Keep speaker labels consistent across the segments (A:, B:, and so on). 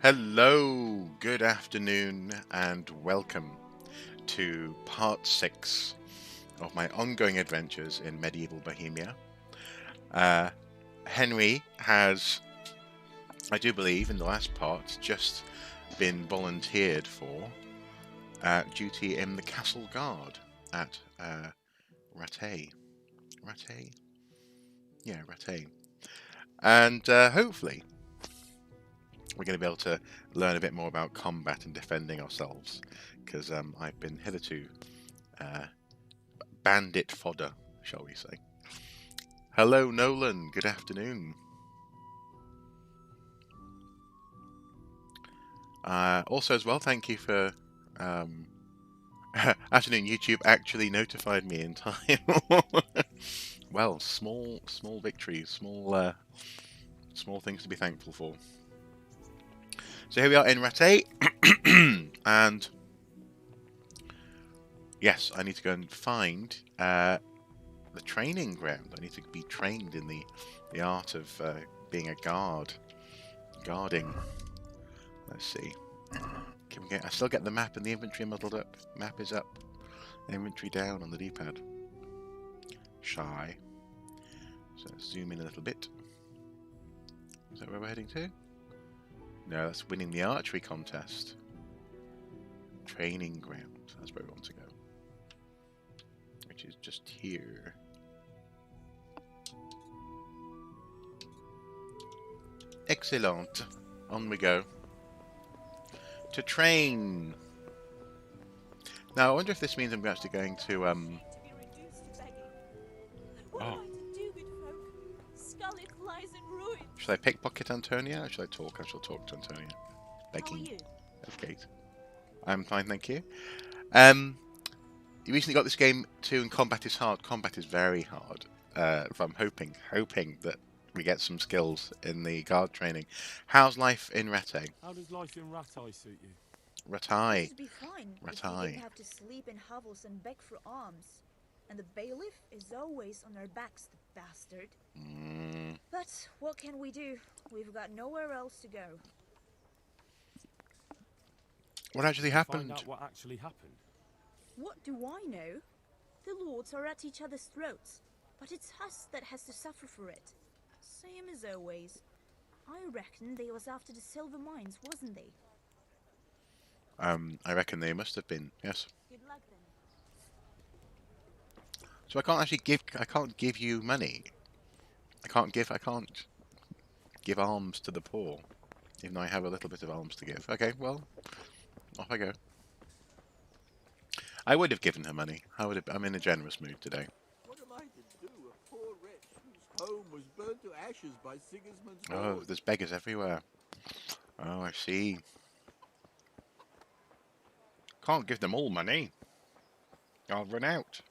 A: Hello, good afternoon, and welcome to part 6 of my ongoing adventures in Medieval Bohemia. Henry has, I do believe, in the last part, just been volunteered for duty in the Castle Guard at Rattay. Rattay? Yeah, Rattay. And hopefully we're going to be able to learn a bit more about combat and defending ourselves, because I've been hitherto bandit fodder, shall we say. Hello, Nolan. Good afternoon. Also, as well, thank you for afternoon. YouTube actually notified me in time. Well, small victories, small things to be thankful for. So here we are in Rattay, and yes, I need to go and find the training ground. I need to be trained in the art of being a guarding. Let's see. Can we get? I still get the map and the inventory muddled up. Map is up. Inventory down on the D-pad. Shy. So let's zoom in a little bit. Is that where we're heading to? No, that's winning the archery contest. Training ground. That's where we want to go. Which is just here. Excellent. On we go. To train. Now, I wonder if this means I'm actually going to, Should I pickpocket Antonia, or should I talk? I shall talk to Antonia. Begging. Okay. I'm fine, thank you. You recently got this game too, and combat is hard. Combat is very hard. I'm hoping that we get some skills in the guard training. How's life in Rattay?
B: How does life in Rattay suit you?
A: Rattay.
C: Should be fine.
A: Rattay.
C: We didn't have to sleep in hovels and beg for alms. And the bailiff is always on our backs, the bastard. But what can we do? We've got nowhere else to go.
A: What actually happened?
B: Find out what actually happened.
C: What do I know? The lords are at each other's throats, but it's us that has to suffer for it. Same as always. I reckon they was after the silver mines, wasn't they?
A: I reckon they must have been, yes.
C: Good luck then.
A: So I can't give you money. I can't give alms to the poor, even though I have a little bit of alms to give. Okay, well, off I go. I would have given her money. I'm in a generous mood today.
D: What am I to do? A poor wretch whose home was burnt to ashes by Sigismund's
A: Oh,
D: hordes.
A: there's beggars everywhere. Oh, I see. Can't give them all money. I'll run out.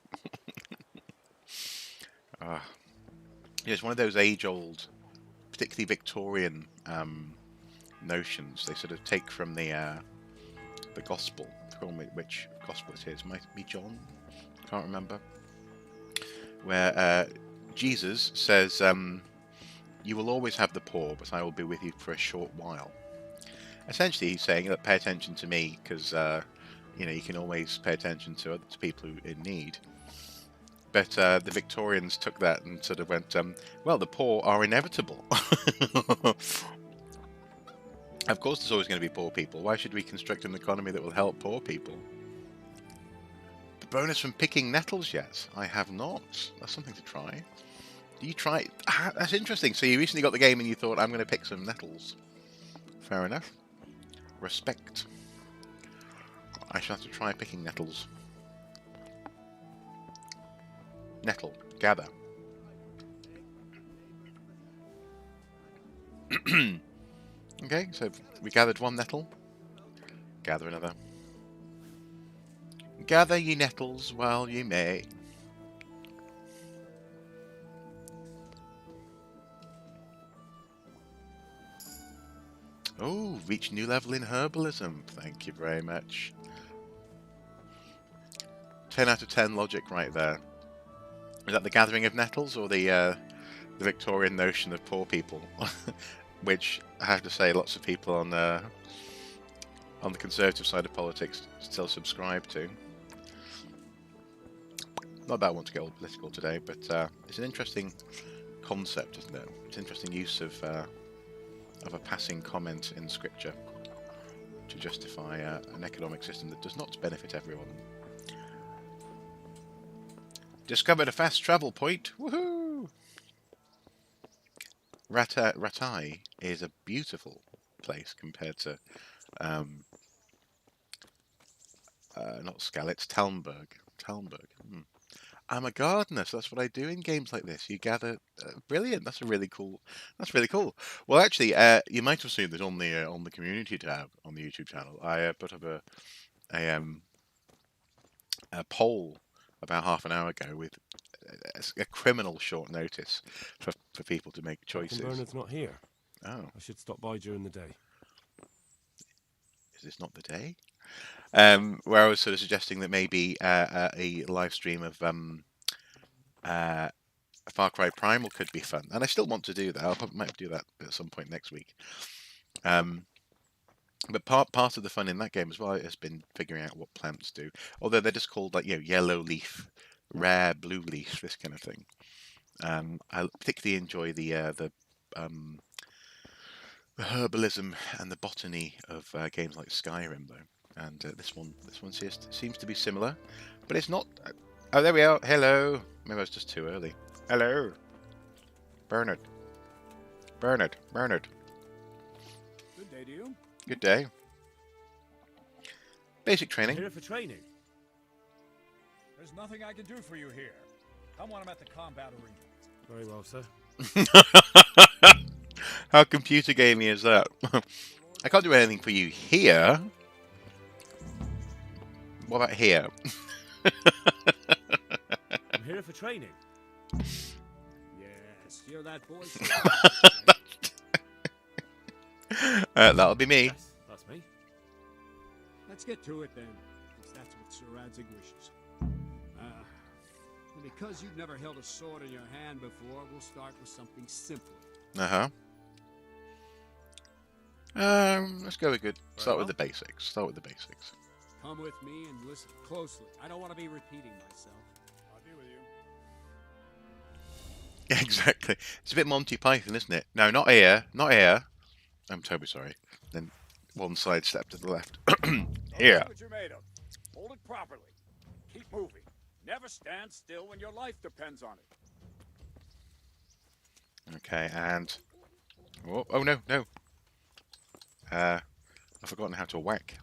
A: It's one of those age-old, particularly Victorian notions. They sort of take from the gospel. I forgot which gospel it is. Might be John. Can't remember. Where Jesus says, "You will always have the poor, but I will be with you for a short while." Essentially, he's saying, "Look, pay attention to me, because you can always pay attention to people who in need." But the Victorians took that and sort of went, well, the poor are inevitable. Of course there's always going to be poor people. Why should we construct an economy that will help poor people? The bonus from picking nettles yet? I have not. That's something to try. Do you try? That's interesting. So you recently got the game and you thought, I'm going to pick some nettles. Fair enough. Respect. I shall have to try picking nettles. Nettle. Gather. Okay, so we gathered one nettle. Gather another. Gather ye nettles while ye may. Oh, reach new level in herbalism. Thank you very much. 10 out of 10 logic right there. Is that the gathering of nettles or the Victorian notion of poor people? Which I have to say, lots of people on the conservative side of politics still subscribe to. Not that I want to get all political today, but it's an interesting concept, isn't it? It's an interesting use of a passing comment in Scripture to justify an economic system that does not benefit everyone. Discovered a fast travel point! Woohoo! Ratai is a beautiful place compared to not Skell, it's Talmberg. I'm a gardener, so that's what I do in games like this. You gather. Brilliant. That's really cool. That's really cool. Well, actually, you might have seen that on the community tab on the YouTube channel. I put up a poll about half an hour ago with a criminal short notice for people to make choices.
B: Bernard's not here.
A: Oh,
B: I should stop by during the day.
A: is this not the day? Where I was sort of suggesting that maybe a live stream of Far Cry Primal could be fun, and I still want to do that. I might do that at some point next week. But part of the fun in that game as well has been figuring out what plants do. Although they're just called like yellow leaf, rare blue leaf, this kind of thing. I particularly enjoy the herbalism and the botany of games like Skyrim, though. And this one seems to be similar, but it's not. Oh, there we are. Hello. Maybe I was just too early. Hello, Bernard. Bernard.
E: Good day to you.
A: Good day. Basic
B: I'm
A: training.
B: here for training.
E: There's nothing I can do for you here. Come when I'm at the combat arena.
B: Very well, sir.
A: How computer gamey is that? I can't do anything for you here. What about here?
B: I'm here for training.
E: Yes, hear that voice?
A: That'll be me.
B: Yes, that's me.
E: Let's get to it then, since that's what Sir Radzig wishes. And because you've never held a sword in your hand before, we'll start with something simple.
A: Let's go with good. Start with
B: well.
A: the basics.
E: Come with me and listen closely. I don't want to be repeating myself. I'll be with you.
A: Yeah, exactly. It's a bit Monty Python, isn't it? No, not here. Not here. I'm terribly sorry. Then one side step to the left. Here.
F: What you're made of. Hold it properly. Keep moving. Never stand still when your life depends on it.
A: Okay, and oh no. I've forgotten how to whack.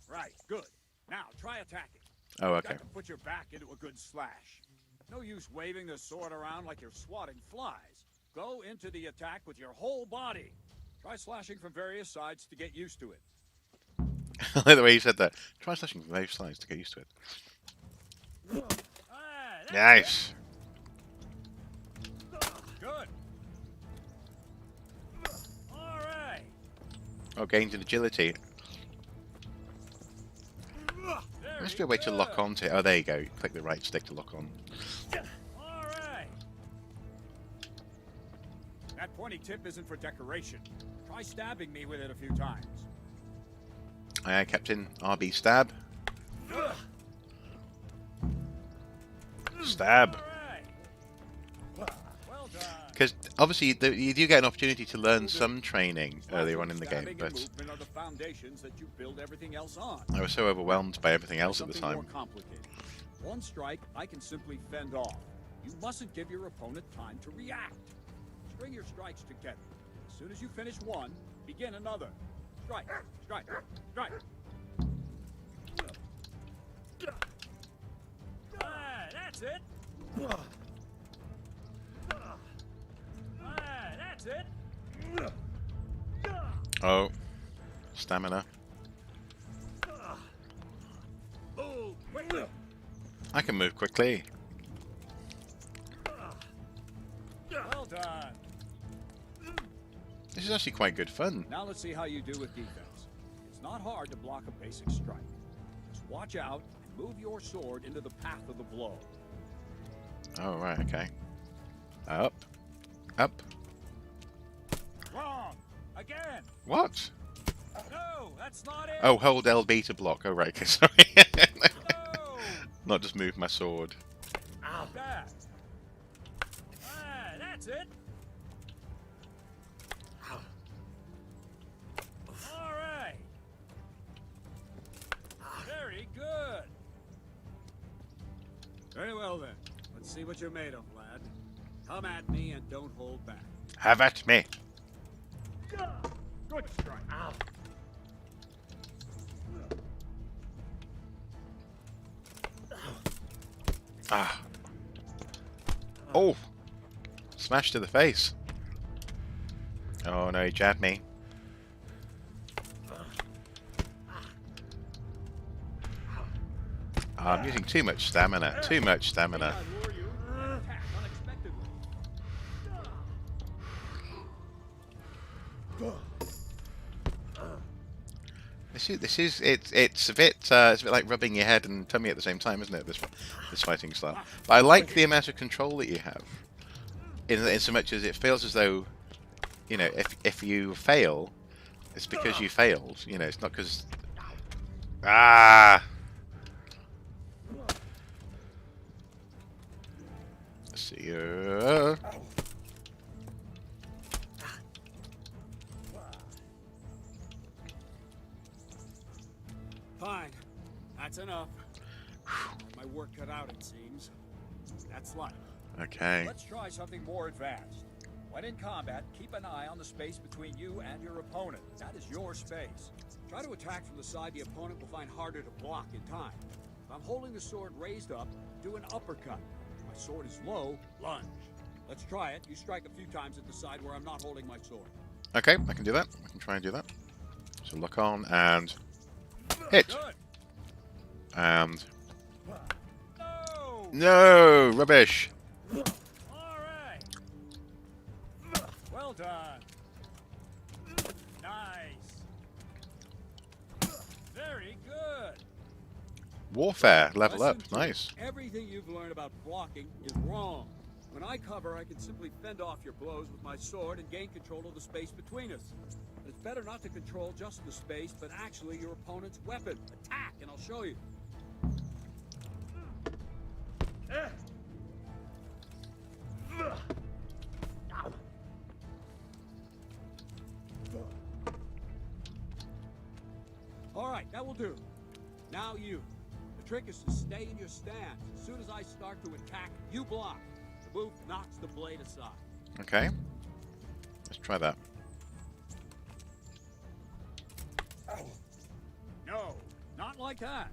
F: Right, good. Now try attacking.
A: Oh, okay.
F: Got to put your back into a good slash. No use waving the sword around like you're swatting flies. Go into the attack with your whole body. Try slashing from various sides to get used to it.
A: I like the way you said that. Try slashing from those sides to get used to it. Nice.
F: Good. All right.
A: Oh, gains in agility.
F: There
A: Must be
F: you
A: a way to
F: go.
A: lock onto it. Oh, there you go. Click the right stick to lock on.
F: All right. That pointy tip isn't for decoration. Try stabbing me with it a few times.
A: Aye, aye, Captain. RB stab. Stab.
F: All right. Well done.
A: Because obviously you do get an opportunity to learn some training earlier on in the game,
F: Stabbing and
A: but
F: movement are the foundations that you build everything else on.
A: I was so overwhelmed by everything else at the
F: Something more
A: time.
F: complicated. One strike I can simply fend off. You mustn't give your opponent time to react. String your strikes together. As soon as you finish one, begin another. Strike, strike, strike. That's it. That's it.
A: Oh, stamina.
F: Oh, quickly.
A: I can move quickly.
F: Well done.
A: This is actually quite good fun.
F: Now let's see how you do with defense. It's not hard to block a basic strike. Just watch out and move your sword into the path of the blow.
A: Oh, right, okay. Up. Up.
F: Wrong.
E: Again.
A: What?
E: No, that's not it.
A: Oh, hold LB to block. Oh, right. Okay, sorry.
E: No.
A: Not just move my sword.
E: Not bad. Ah, that's it. All right. Very good. Very well then. Let's see what you're made of, lad. Come at me and don't hold back.
A: Have at me.
E: Good strike. Ow.
A: Ah. Oh. Smash to the face. Oh no, he jabbed me. I'm using too much stamina. Too much stamina.
E: I lure you and attack unexpectedly.
A: It's a bit like rubbing your head and tummy at the same time, isn't it? This fighting style. But I like the amount of control that you have. In so much as it feels as though, you know, if you fail, it's because you failed. You know, it's not because. Ah. Let's see.
E: Fine. That's enough. My work cut out, it seems. That's life.
A: Okay.
F: Let's try something more advanced. When in combat, keep an eye on the space between you and your opponent. That is your space.
E: Try to attack from the side the opponent will find harder to block in time. If I'm holding the sword raised up, do an uppercut. If my sword is low, lunge. Let's try it. You strike a few times at the side where I'm not holding my sword.
A: Okay, I can do that. I can try and do that. So lock on and hit.
E: Good.
A: And
E: No!
A: no, rubbish.
E: All right. Well done. Nice. Very good.
A: Warfare, level
E: Lesson
A: up.
E: two.
A: Nice.
E: Everything you've learned about blocking is wrong. When I cover, I can simply fend off your blows with my sword and gain control of the space between us. But it's better not to control just the space, but actually your opponent's weapon. Attack, and I'll show you. All right, that will do. Now you. The trick is to stay in your stance. As soon as I start to attack, you block. The move knocks the blade aside.
A: Okay. Let's try that.
E: No, not like that.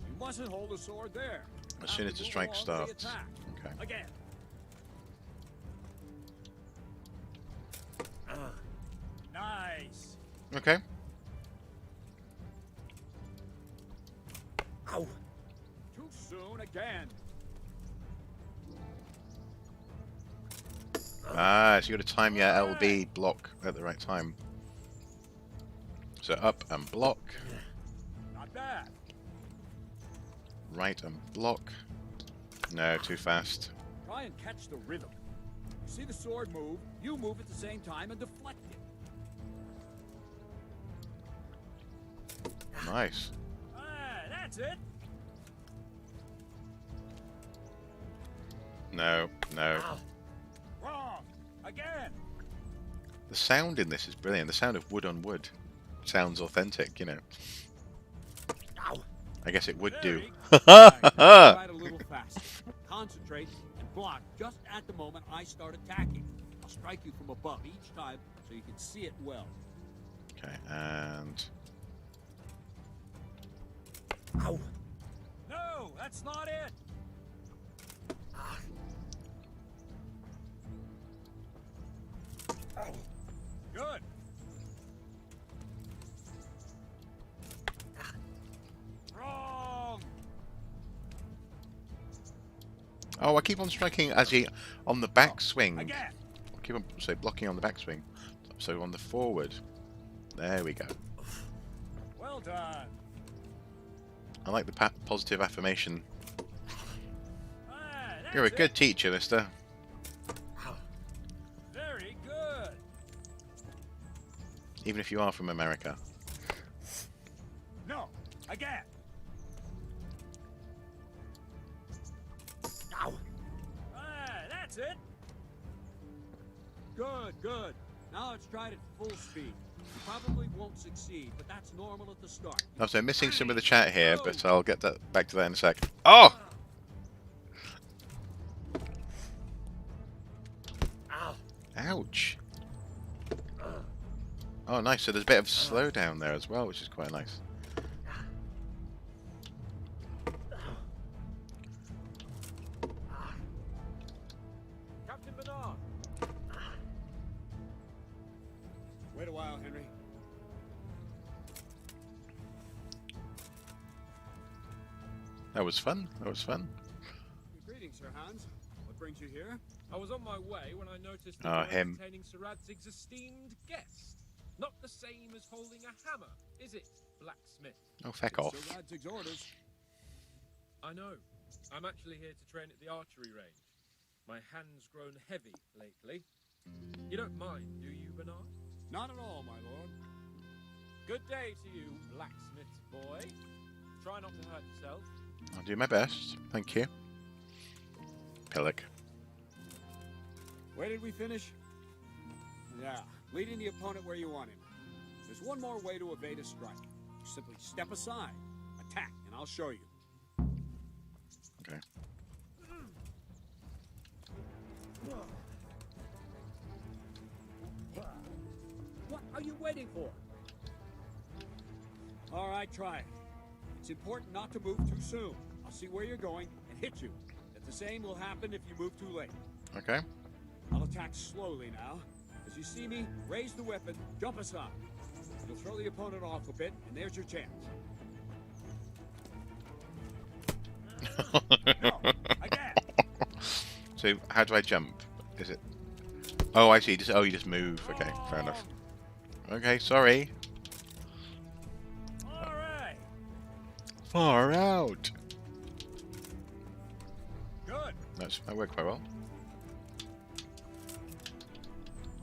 E: You mustn't hold the sword there.
A: As soon as the strike
E: Move along
A: starts.
E: with the attack.
A: Okay.
E: Again. Nice.
A: Okay.
E: Ow. Too soon again.
A: Ah, so you got to time your LB block at the right time. So up and block,
E: Not bad.
A: right and block. No, too fast.
E: Try and catch the rhythm. You see the sword move, you move at the same time and deflect it.
A: Nice.
E: Ah, that's it.
A: No, no.
E: Wrong. Again.
A: The sound in this is brilliant. The sound of wood on wood sounds authentic, you know. I guess it would do.
E: Very good. Try it a little faster. Concentrate and block just at the moment I start attacking. I'll strike you from above each time so you can see it well.
A: Okay, and
E: No, that's not it. Good. Wrong.
A: oh, I keep on striking as he on the back swing.
E: Again.
A: I keep on blocking on the back swing. So on the forward. There we go.
E: Well done.
A: I like the positive affirmation.
E: Ah, that's
A: You're a
E: it.
A: good teacher, mister.
E: Very good.
A: even if you are from America.
F: No, again. Ow. That's it.
E: Good, good. Now let's try it at full speed. You probably won't succeed, but that's normal at the start.
A: Oh, so I'm missing some of the chat here, but I'll get that back to that in a sec. Oh!
B: Ow.
A: Ouch. Oh, nice. So there's a bit of slowdown there as well, which is quite nice.
B: Captain Bernard.
E: Wait a while, Henry.
A: That was fun. That was fun.
E: Greetings, Sir Hans. What brings you here?
B: I was on my way when I noticed the
A: Ah,
B: door
A: him.
B: containing Sir Radzig's esteemed guest. Not the same as holding a hammer, is it, blacksmith?
A: Oh, feck off.
E: Sir Radzig's orders.
B: I know. I'm actually here to train at the archery range. My hand's grown heavy lately. You don't mind, do you, Bernard?
E: Not at all, my lord.
B: Good day to you, blacksmith's boy. Try not to hurt yourself.
A: I'll do my best. Thank you. Pillock.
E: Where did we finish? Yeah, leading the opponent where you want him. There's one more way to evade a strike. You simply step aside, attack, and I'll show you.
A: Okay.
E: What are you waiting for? All right, try it. It's important not to move too soon. I'll see where you're going and hit you. And the same will happen if you move too late.
A: Okay.
E: I'll attack slowly now. As you see me, raise the weapon, jump aside. You'll throw the opponent off a bit, and there's your chance.
F: No, again.
A: So how do I jump? Is it? Oh, I see. Just you just move. Okay, fair enough. Okay, sorry.
F: All right.
A: Far out.
F: Good.
A: That worked quite well.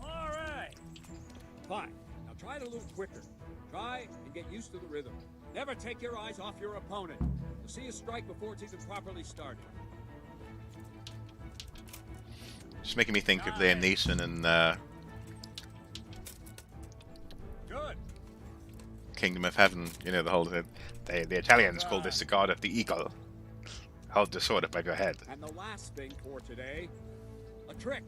F: All right.
E: Fine. Now try it a little quicker. Try and get used to the rhythm. Never take your eyes off your opponent. You'll see a strike before it's even properly started.
A: Just making me think of Liam Neeson and
F: Good.
A: Kingdom of Heaven. You know, the whole thing. The Italians call this the god of the eagle. Hold the sword above your head.
E: And the last thing for today, a trick.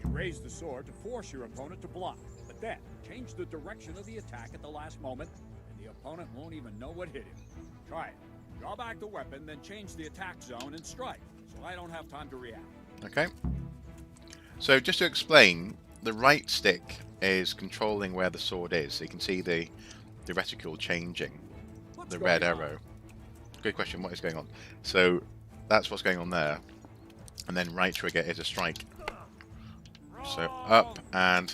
E: You raise the sword to force your opponent to block, but then change the direction of the attack at the last moment, and the opponent won't even know what hit him. Try it. Draw back the weapon, then change the attack zone and strike, so I don't have time to react.
A: Okay. So just to explain, the right stick is controlling where the sword is. So you can see the reticule changing,
E: What's
A: the
E: going
A: red
E: on?
A: arrow. Good question. What is going on? So that's what's going on there. And then right trigger is a strike. So up and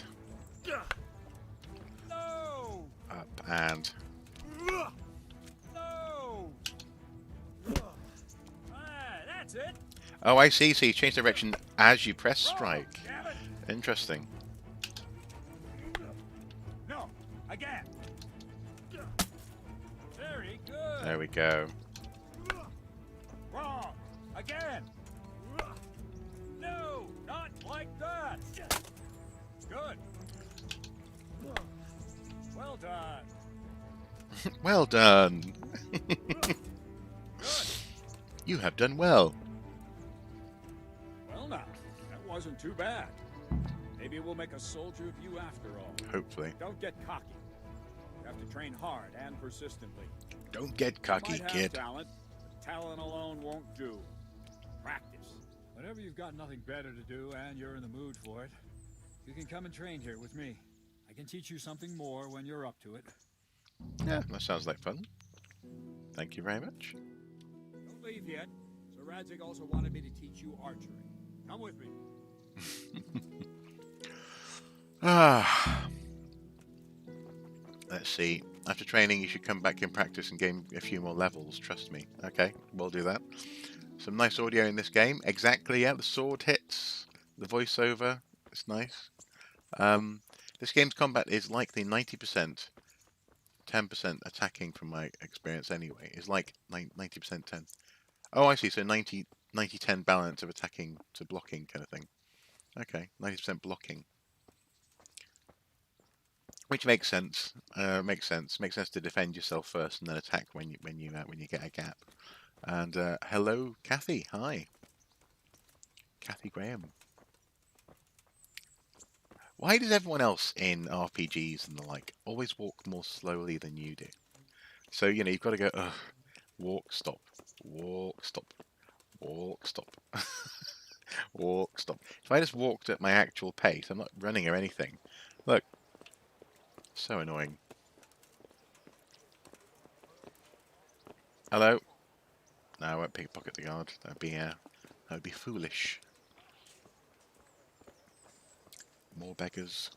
F: No.
A: up and
F: No. That's it.
A: oh, I see. So you change direction as you press strike.
F: Damn it.
A: Interesting.
F: No. Again. Very good.
A: There we go.
F: Wrong. Again. No, not like that. Good. Well done.
A: Well done.
F: Good.
A: You have done well.
E: Well now, that wasn't too bad. Maybe we'll make a soldier of you after all.
A: Hopefully.
E: Don't get cocky. You have to train hard and persistently.
A: Don't get
E: You
A: cocky,
E: might have
A: kid.
E: talent, but talent alone won't do. Practice.
F: Whenever you've got nothing better to do and you're in the mood for it, you can come and train here with me. I can teach you something more when you're up to it.
A: Yeah, that sounds like fun. Thank you very much.
E: Don't leave yet. Sir Radzig also wanted me to teach you archery. Come with me.
A: Ah. Let's see. After training, you should come back and practice and gain a few more levels. Trust me. Okay, we'll do that. Some nice audio in this game. Exactly, yeah. The sword hits. The voiceover. It's nice. This game's combat is likely 90%, 10% attacking from my experience anyway. It's like 90% 10. Oh, I see. So 90-10 balance of attacking to blocking kind of thing. Okay, 90% blocking. Which makes sense. Makes sense. Makes sense to defend yourself first and then attack when you get a gap. And hello, Kathy. Hi, Kathy Graham. Why does everyone else in RPGs and the like always walk more slowly than you do? So you know you've got to go. Walk, stop, walk, stop, walk, stop, walk, stop. If I just walked at my actual pace, I'm not running or anything. Look, so annoying. Hello. No, I won't pickpocket the guard. That would be foolish. More beggars.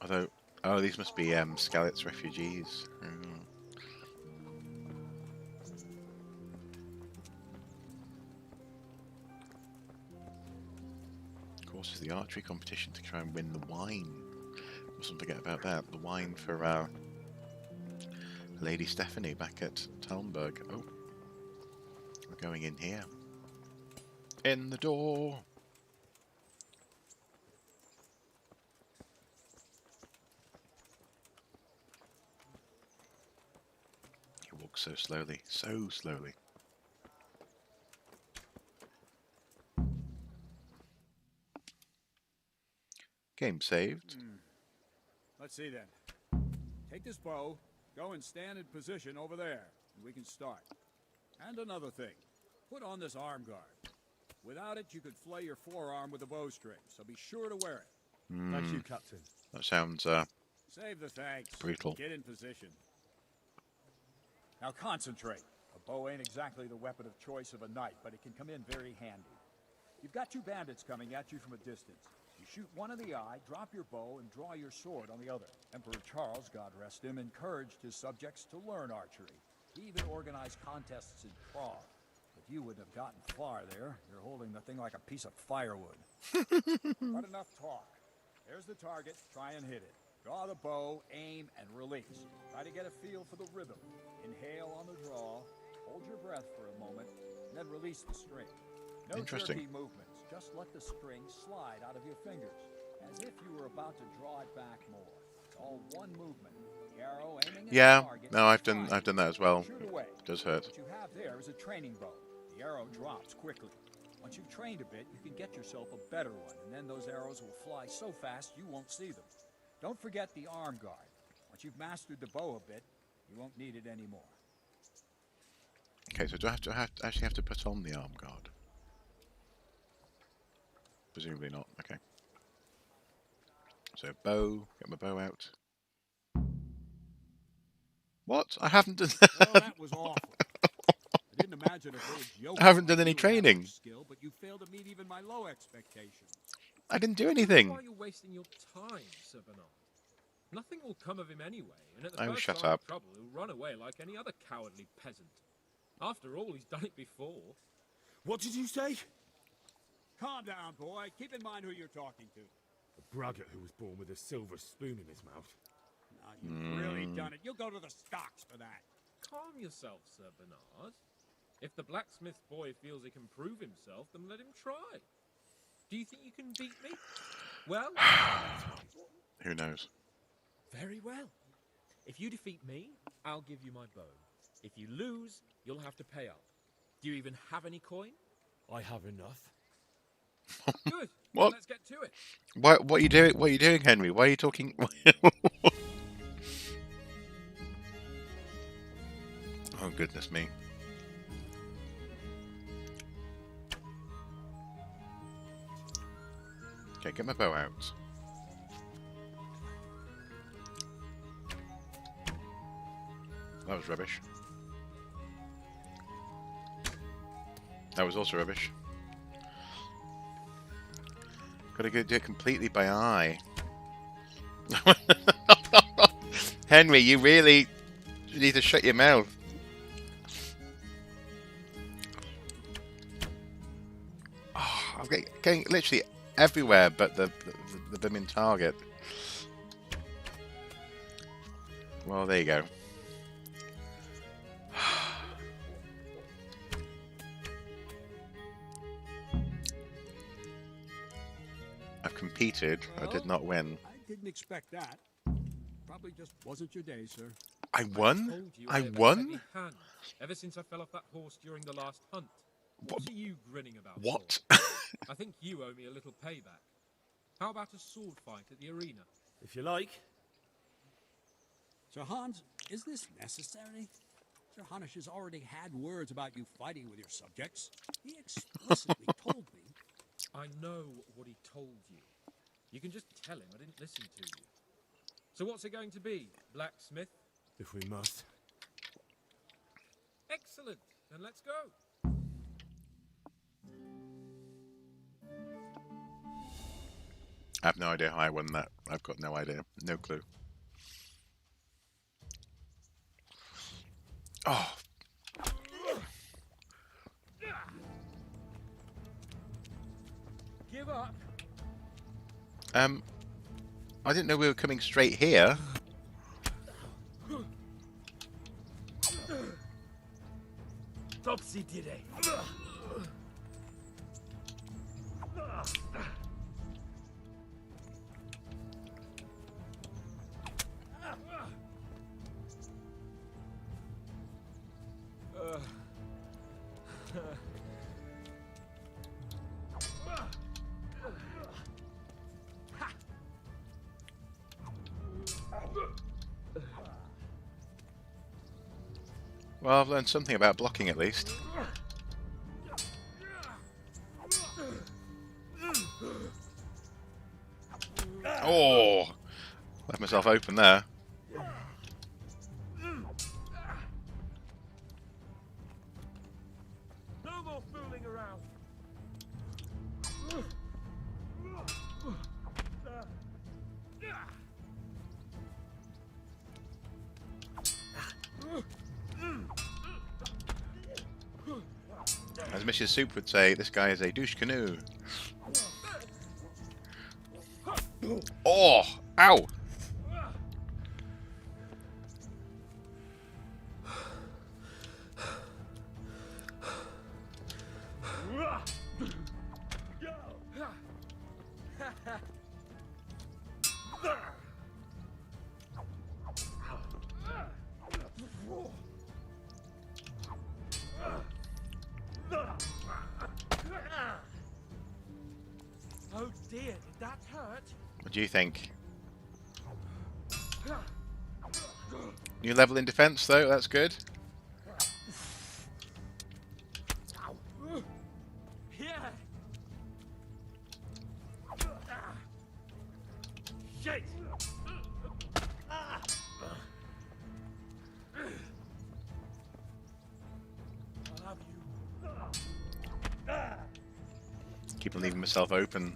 A: Although, oh, these must be Skalit's refugees. Of course, there's the archery competition to try and win the wine. Mustn't forget about that. The wine for Lady Stephanie back at Talmberg. Oh, we're going in here. In the door. He walks so slowly, so slowly. Game saved.
F: Let's see then. Take this bow, go and stand in position over there, and we can start. And another thing, put on this arm guard. Without it, you could flay your forearm with a bowstring, so be sure to wear it.
G: Thank you, Captain.
A: That sounds
F: Save the thanks.
A: brutal.
F: Get in position. Now concentrate. A bow ain't exactly the weapon of choice of a knight, but it can come in very handy. You've got two bandits coming at you from a distance. You shoot one in the eye, drop your bow, and draw your sword on the other. Emperor Charles, God rest him, encouraged his subjects to learn archery. He even organized contests in Prague. But you wouldn't have gotten far there. You're holding the thing like a piece of firewood. Not enough talk. There's the target. Try and hit it. Draw the bow, aim, and release. Try to get a feel for the rhythm. Inhale on the draw, hold your breath for a moment, and then release the string. No jerky movements. Just let the string slide out of your fingers, as if you were about to draw it back more. It's all one movement. The arrow aiming at the target.
A: No, I've done that as well.
F: Shoot away.
A: It does hurt.
F: What you have there is a training bow. The arrow drops quickly. Once you've trained a bit, you can get yourself a better one, and then those arrows will fly so fast you won't see them. Don't forget the arm guard. Once you've mastered the bow a bit, you won't need it anymore.
A: Okay, so do I actually have to put on the arm guard? Presumably not. Okay. So bow, get my bow out. What? I haven't done that.
F: Well, that was awful. I didn't imagine a village yoke
A: I haven't done
F: like
A: any
F: you would have
A: training.
F: skill, but you failed to meet even my low expectations.
A: I didn't do anything.
B: Why are you wasting your time, Sir Bernard? Nothing will come of him anyway, and at the
A: Oh,
B: first
A: shut
B: sign of
A: up.
B: trouble, he'll run away like any other cowardly peasant. After all, he's done it before.
E: What did you say?
F: Calm down, boy. Keep in mind who you're talking to.
G: A braggart who was born with a silver spoon in his mouth.
F: Now, you've really done it. You'll go to the stocks for that.
B: Calm yourself, Sir Bernard. If the blacksmith boy feels he can prove himself, then let him try. Do you think you can beat me? Well,
A: Who knows?
B: very well. If you defeat me, I'll give you my bow. If you lose, you'll have to pay up. Do you even have any coin?
G: I have enough.
B: Good.
A: What?
B: Let's get to it.
A: What are you doing? What are you doing, Henry? Why are you talking? Oh goodness me! Okay, get my bow out. That was rubbish. That was also rubbish. Gotta go do it completely by eye. Henry, you really need to shut your mouth. Oh, I'm getting literally everywhere but the blooming target. Well, there you go. I've competed. I did not win.
E: I didn't expect that. Probably just wasn't your day, sir.
A: I won?
B: Told you
A: I
B: have a
A: won?
B: heavy hand, ever since I fell off that horse during the last hunt. What are you grinning about?
A: What?
B: for? I think you owe me a little payback. How about a sword fight at the arena?
G: If you like.
E: Sir Hans, is this necessary? Sir Hanush has already had words about you fighting with your subjects. He explicitly told me.
B: I know what he told you. You can just tell him I didn't listen to you. So what's it going to be, blacksmith?
G: If we must.
B: Excellent. Then let's go.
A: I have no idea how I won that. I've got no idea. No clue. Oh.
B: Give up.
A: I didn't know we were coming straight here.
B: Topsy did it.
A: Well, I've learned something about blocking at least. Oh! Left myself open there.
B: No more fooling around.
A: As Mrs. Soup would say, this guy is a douche canoe. Oh! Ow!
B: Oh dear, did that hurt?
A: What do you think? New level in defense, though. That's good.
B: Yeah. Shit. I'll have you.
A: Keep on leaving myself open.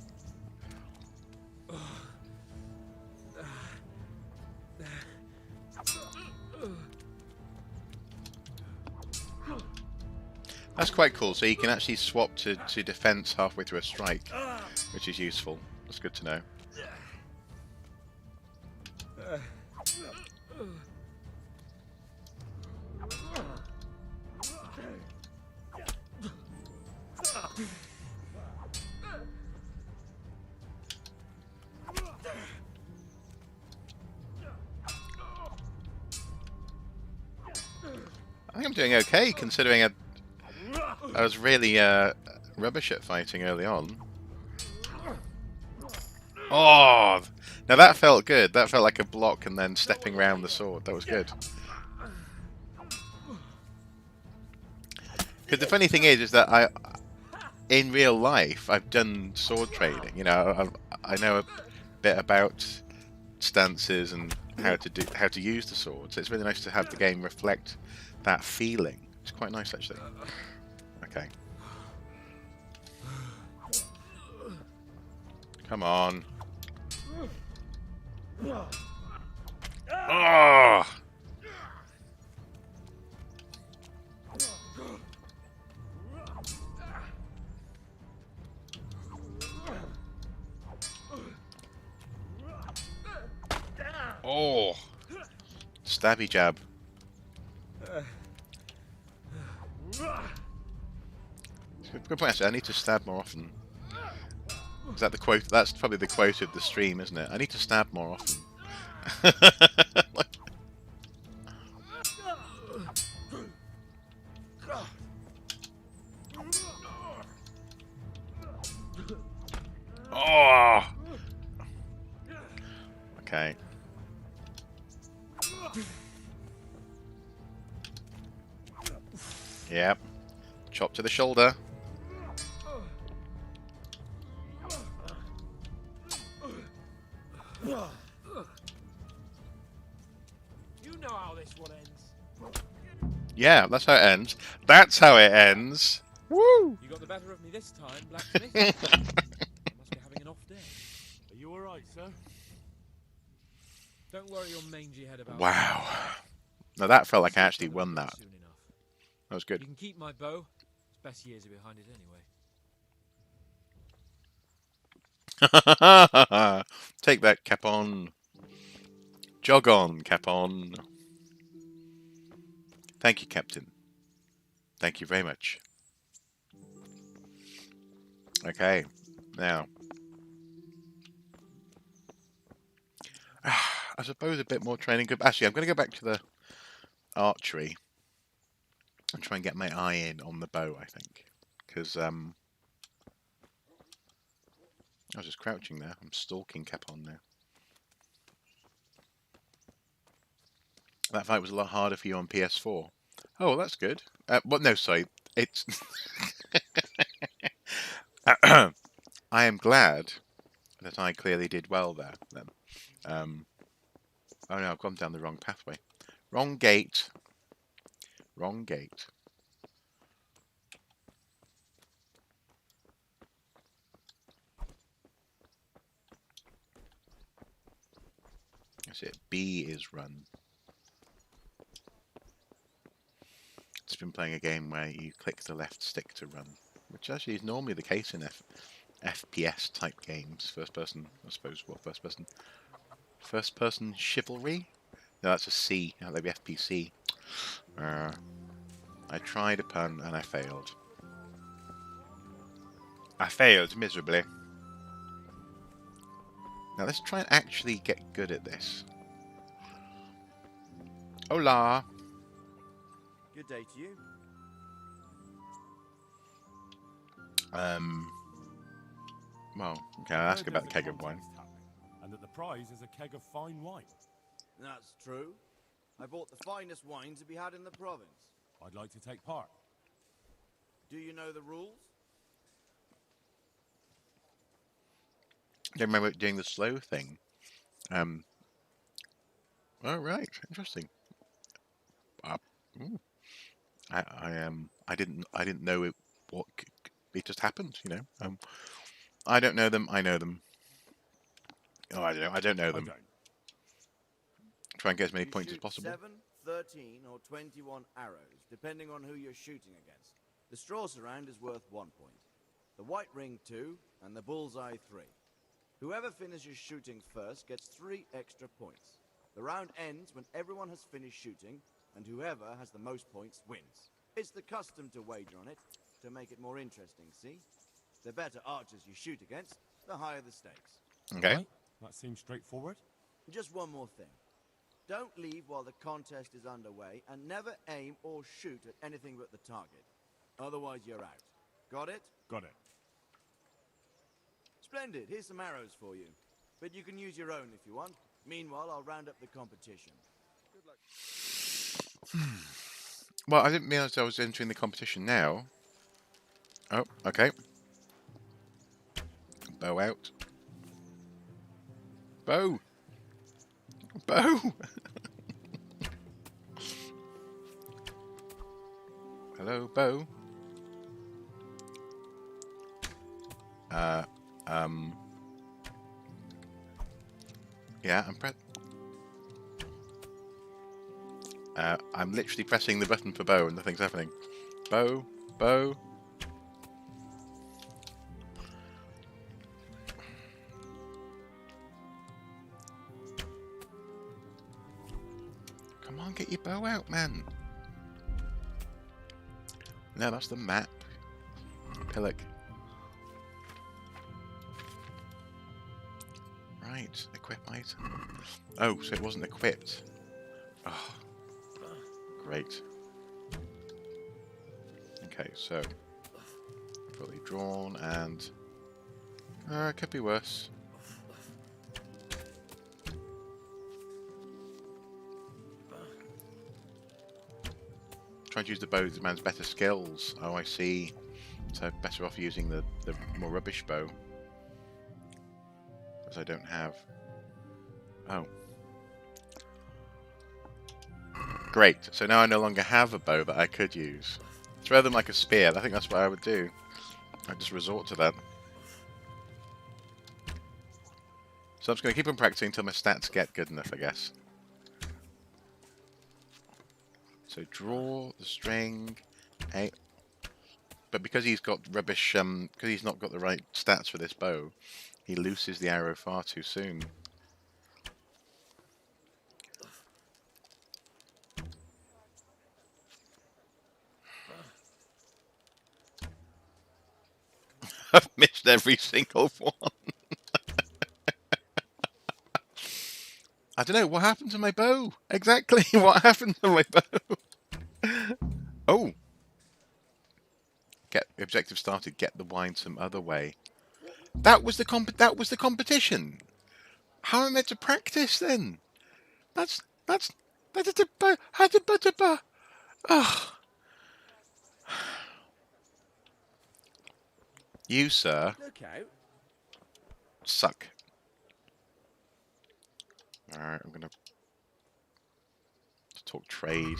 A: That's quite cool. So you can actually swap to defense halfway through a strike, which is useful. That's good to know. I think I'm doing okay, considering I was really rubbish at fighting early on. Oh! Now that felt good. That felt like a block and then stepping round the sword. That was good. Because the funny thing is that in real life, I've done sword training. You know, I know a bit about stances and how to use the sword. So it's really nice to have the game reflect that feeling. It's quite nice, actually. Okay. Come on. Oh! Oh! Stabby jab. Good point, actually. I need to stab more often. Is that the quote? That's probably the quote of the stream, isn't it? I need to stab more often. Oh! Okay. Yep. Chop to the shoulder.
B: You know how this one ends.
A: Yeah, that's how it ends. That's how it ends. Woo!
B: You got the better of me this time, blacksmith. You must be having an off day.
G: Are you alright, sir?
B: Don't worry your mangy head about
A: Wow. Now that felt like I actually won that.
B: soon enough.
A: That was
B: You
A: good.
B: can keep my bow. Its best years are behind it anyway.
A: Take that, Capon. Jog on, Capon. Thank you, Captain. Thank you very much. Okay, now. I suppose a bit more training could... Actually, I'm going to go back to the archery and try and get my eye in on the bow, I think. Because, I was just crouching there. I'm stalking Capon now. That fight was a lot harder for you on PS4. Oh, well, that's good. Well, no, sorry. It's... I am glad that I clearly did well there, then. Oh no, I've gone down the wrong pathway. Wrong gate. Wrong gate. That's it. B is run. It's been playing a game where you click the left stick to run, which actually is normally the case in FPS type games. First person, I suppose. Well, first person chivalry? No, that's a C. That'd be FPC. I tried a pun and I failed. I failed miserably. Now let's try and actually get good at this. Hola!
H: Good day to you.
A: Well, okay, I'll ask about the keg of wine.
G: And that the prize is a keg of fine wine.
H: That's true. I bought the finest wine to be had in the province.
G: I'd like to take part.
H: Do you know the rules?
A: I don't remember doing the slow thing. Oh right, interesting. I didn't know it. It just happened, you know. I don't know them. I know them. Oh, I don't know them. Try and get as many
H: You
A: points as
H: shoot
A: possible.
H: 7, 13, or 21 arrows, depending on who you're shooting against. The straw surround is worth 1 point. The white ring 2, and the bullseye 3. Whoever finishes shooting first gets 3 extra points. The round ends when everyone has finished shooting, and whoever has the most points wins. It's the custom to wager on it, to make it more interesting, see? The better archers you shoot against, the higher the stakes.
A: Okay.
G: Right? That seems straightforward.
H: Just one more thing. Don't leave while the contest is underway, and never aim or shoot at anything but the target. Otherwise, you're out. Got it?
G: Got it.
H: Splendid. Here's some arrows for you. But you can use your own if you want. Meanwhile, I'll round up the competition. Good luck.
A: Well, I didn't realize I was entering the competition now. Oh, okay. Bow out. Bow! Bow! Hello, bow. Yeah, I'm literally pressing the button for bow and nothing's happening. Bow, bow. Come get your bow out, man. No, that's the map. Pillock. Right, equip item. Oh, so it wasn't equipped. Oh, great. Okay, so fully drawn and it could be worse. Trying to use the bow that demands better skills. Oh, I see. So better off using the more rubbish bow. Because I don't have... Oh. Great. So now I no longer have a bow that I could use. Throw them like a spear. I think that's what I would do. I'd just resort to that. So I'm just going to keep on practicing until my stats get good enough, I guess. So draw the string, A. But because he's got rubbish, because he's not got the right stats for this bow, he looses the arrow far too soon. I've missed every single one. I don't know, what happened to my bow? Exactly, what happened to my bow? Oh! Get the objective started, get the wine some other way. That was the competition! How am I meant to practice then? That's oh. You, sir,
E: Look out.
A: suck. Alright, I'm gonna talk trade.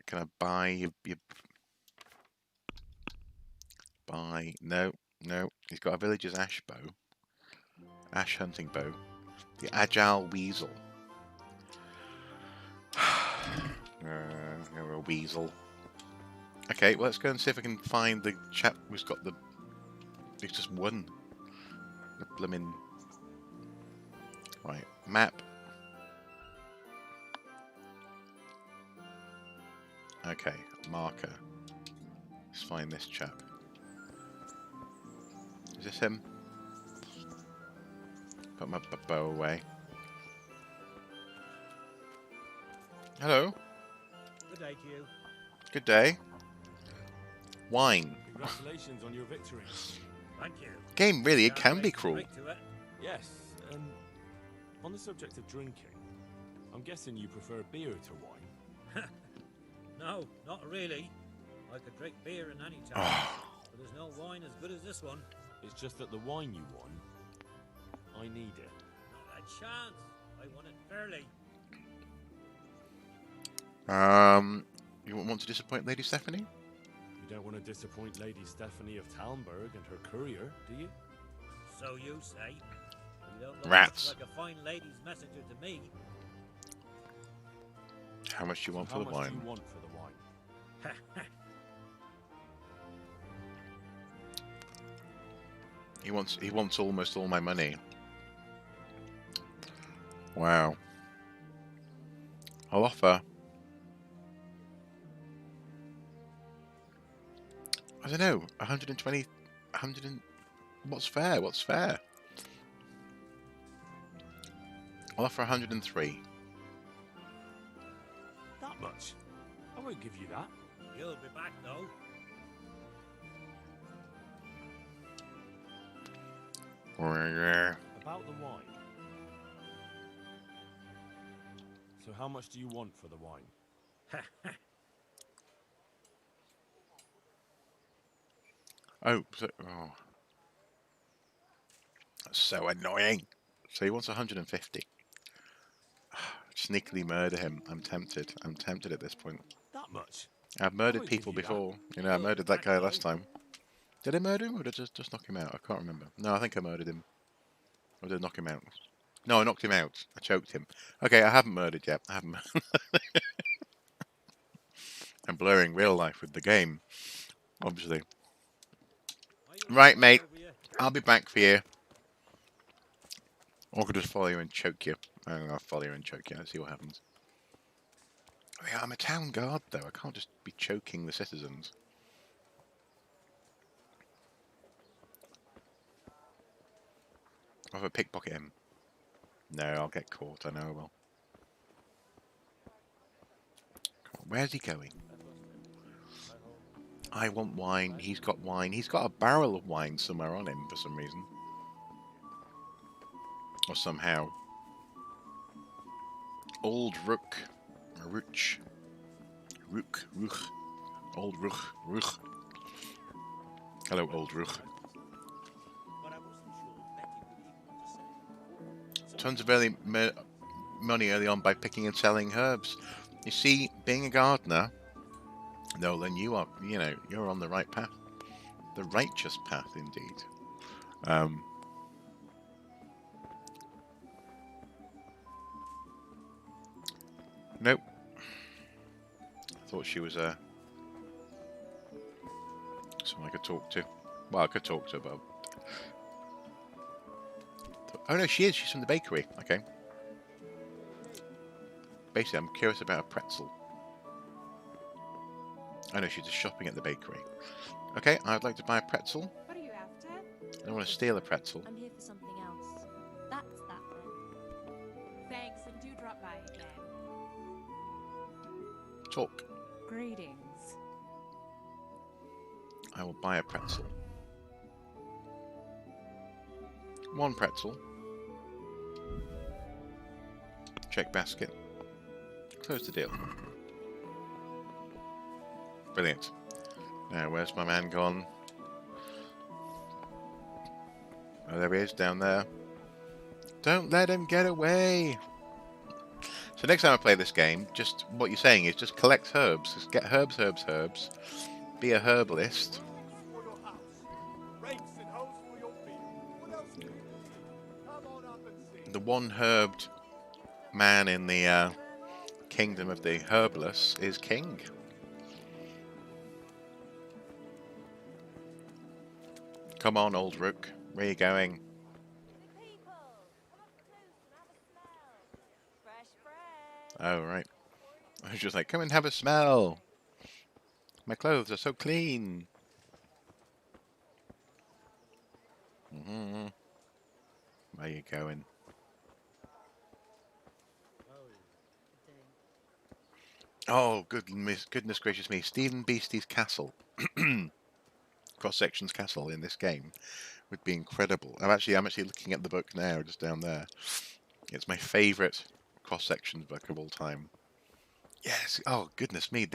A: Can I buy you buy? No, no. He's got a villager's ash bow. Ash hunting bow. The agile weasel. You're a weasel. Okay, well, let's go and see if I can find the chap who's got the... He's just won. The blimmin'... Right, map. Okay, marker. Let's find this chap. Is this him? Put my bow away. Hello.
I: Good day to you.
A: Good day. Wine.
G: Congratulations on your victory.
I: Thank you.
A: Game really, it can be cruel.
G: Yes, on the subject of drinking, I'm guessing you prefer beer to wine.
I: No, not really. I could drink beer in any time, but there's no wine as good as this one.
G: It's just that the wine you won, I need it.
I: Not a chance. I won it fairly.
A: You won't want to disappoint Lady Stephanie?
G: You don't want to disappoint Lady Stephanie of Talmberg and her courier, do you?
I: So you say. You don't look
A: Rats.
I: much like a fine lady's messenger to me.
A: How much do you want for the wine?
G: How much do you want for the wine?
A: He wants almost all my money. Wow. I'll offer. I don't know, 120, 100 and... What's fair? What's fair? I'll offer 103.
G: That much? I won't give you that.
I: You'll be back though.
G: About the wine. So how much do you want for the wine?
A: Oh, that's so annoying. So he wants 150. Sneakily murder him. I'm tempted. I'm tempted at this point.
G: That much?
A: I've murdered people before. You know, I murdered that guy last time. Did I murder him or did I just knock him out? I can't remember. No, I think I murdered him. Or did I knock him out? No, I knocked him out. I choked him. Okay, I haven't murdered yet. I haven't. I'm blurring real life with the game, obviously. Right, mate. I'll be back for you. Or I could just follow you and choke you. I'll follow you and choke you. Let's see what happens. I'm a town guard, though. I can't just be choking the citizens. I'll have a pickpocket him. No, I'll get caught. I know I will. Come on, where's he going? I want wine. He's got wine. He's got a barrel of wine somewhere on him for some reason. Or somehow. Old Rook. Rook. Rook. Rook. Old Rook. Rook. Hello, Old Rook. Tons of early money early on by picking and selling herbs. You see, being a gardener, Nolan, you are, you know, you're on the right path. The righteous path, indeed. Nope. I thought she was someone I could talk to. Well, I could talk to her, but... Oh no, she is. She's from the bakery. Okay. Basically, I'm curious about a pretzel. Oh no, she's just shopping at the bakery. Okay, I'd like to buy a pretzel.
J: What are you after?
A: I don't want to steal a pretzel.
J: I'm here for something else. That's that then.
K: Thanks, and do drop by again.
A: Talk.
K: Greetings.
A: I will buy a pretzel. One pretzel. Check basket. Close the deal. Brilliant. Now, where's my man gone? Oh, there he is, down there. Don't let him get away! So next time I play this game, just what you're saying is just collect herbs. Just get herbs, herbs, herbs. Be a herbalist. The one-herbed man in the kingdom of the herbalists is king. Come on, old rook. Where are you going? Oh, right. I was just like, come and have a smell. My clothes are so clean. Where are you going? Oh, goodness gracious me. Stephen Beastie's castle. Cross-sections castle in this game would be incredible. I'm actually looking at the book now, just down there. It's my favourite cross-sections book of all time. Yes. Oh, goodness me.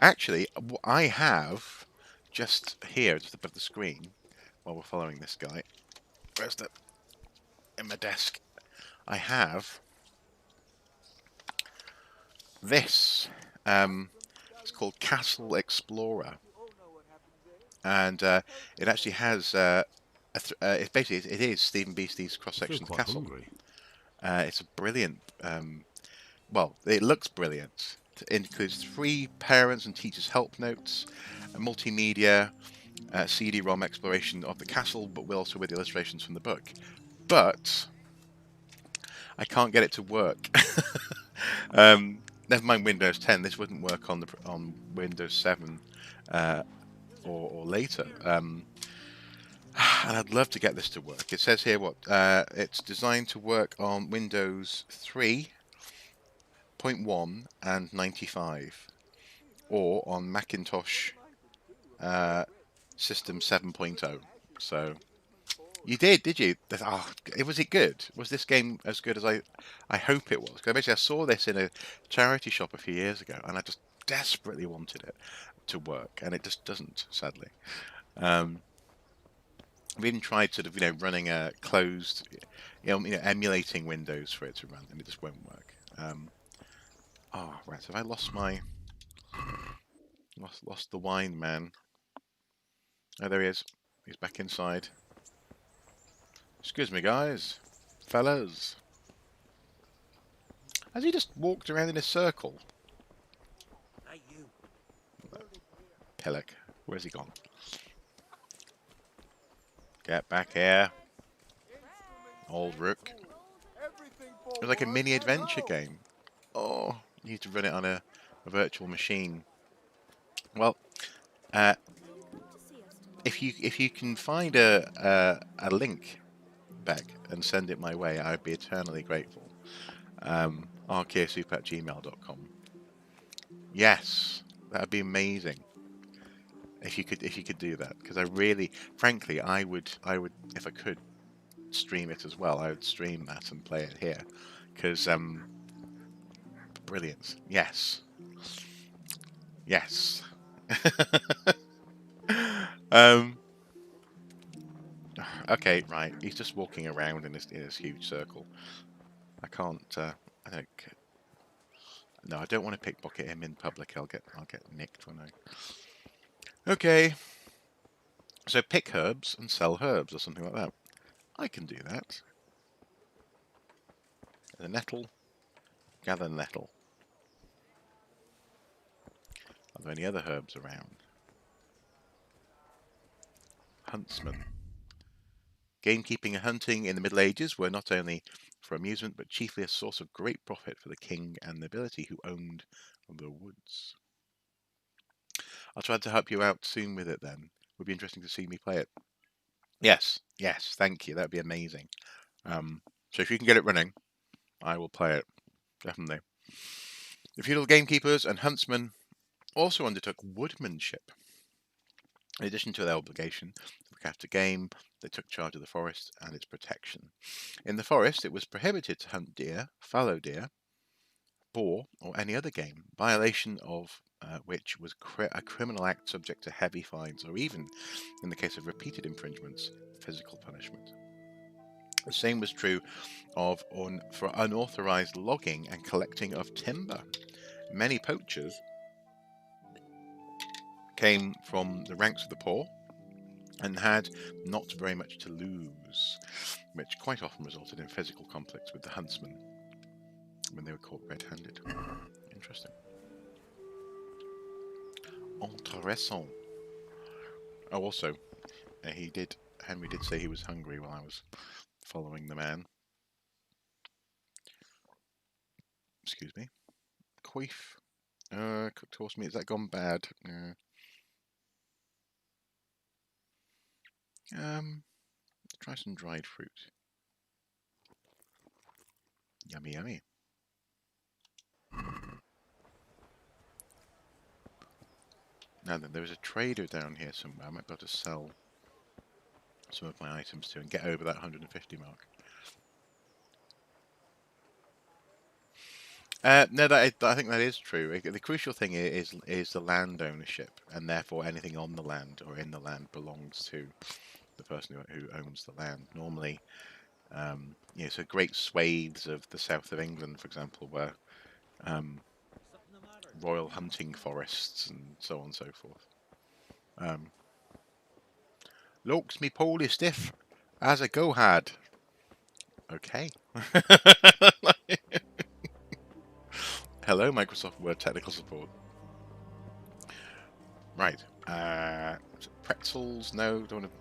A: Actually, I have just here, just above the screen, while we're following this guy. Where's the... in my desk. I have this. It's called Castle Explorer. And it actually has... it is Stephen Beastie's cross-sections castle.
G: Hungry.
A: It's a brilliant... well, it looks brilliant. It includes 3 parents and teachers' help notes, a multimedia CD-ROM exploration of the castle, but also with illustrations from the book. But I can't get it to work. Never mind Windows 10. This wouldn't work on Windows 7 or later. And I'd love to get this to work. It says here what it's designed to work on Windows 3.1 and 95, or on Macintosh System 7.0. So you did you? Oh, was it good? Was this game as good as I hope it was? Because basically I saw this in a charity shop a few years ago, and I just desperately wanted it to work, and it just doesn't, sadly. We even tried sort of, running a closed, emulating Windows for it to run, and it just won't work. Oh, right. So have I lost my lost the wine man? Oh, there he is. He's back inside. Excuse me, guys, fellas. Has he just walked around in a circle?
I: Hey, you.
A: Pillock, where's he gone? Get back here, old rook. It was like a mini adventure game. Oh, you need to run it on a a virtual machine. Well, if you can find a link, Beck, and send it my way, I'd be eternally grateful. rksoup@gmail.com. Yes, that'd be amazing if you could do that, because I really, frankly, I would if I could stream it as well. I would stream that and play it here, because brilliant. Yes. Yes. Okay, right. He's just walking around in this huge circle. I can't. I don't. No, I don't want to pickpocket him in public. I'll get nicked when I. Okay. So pick herbs and sell herbs or something like that. I can do that. The nettle. Gather nettle. Are there any other herbs around? Huntsman. Gamekeeping and hunting in the Middle Ages were not only for amusement, but chiefly a source of great profit for the king and nobility who owned the woods. I'll try to help you out soon with it then. Would be interesting to see me play it. Yes, thank you. That'd be amazing. So if you can get it running, I will play it. Definitely. The feudal gamekeepers and huntsmen also undertook woodmanship. In addition to their obligation to look after game, they took charge of the forest and its protection. In the forest, it was prohibited to hunt deer, fallow deer, boar, or any other game, violation of which was a criminal act subject to heavy fines, or even, in the case of repeated infringements, physical punishment. The same was true for unauthorized logging and collecting of timber. Many poachers came from the ranks of the poor and had not very much to lose, which quite often resulted in physical conflicts with the huntsmen when they were caught red-handed. Interesting. Intéressant. Oh, also, Henry did say he was hungry while I was following the man. Excuse me. Queef. Cooked horse meat, has that gone bad? Try some dried fruit. Yummy, yummy. Now then, there is a trader down here somewhere. I might be able to sell some of my items to and get over that 150 mark. No, I think that is true. The crucial thing is the land ownership, and therefore anything on the land or in the land belongs to the person who owns the land. Normally, so great swathes of the south of England, for example, were royal hunting forests and so on and so forth. Looks, me pole is stiff as a go-had. Okay. Hello, Microsoft Word technical support. Right. Pretzels? No, don't want to.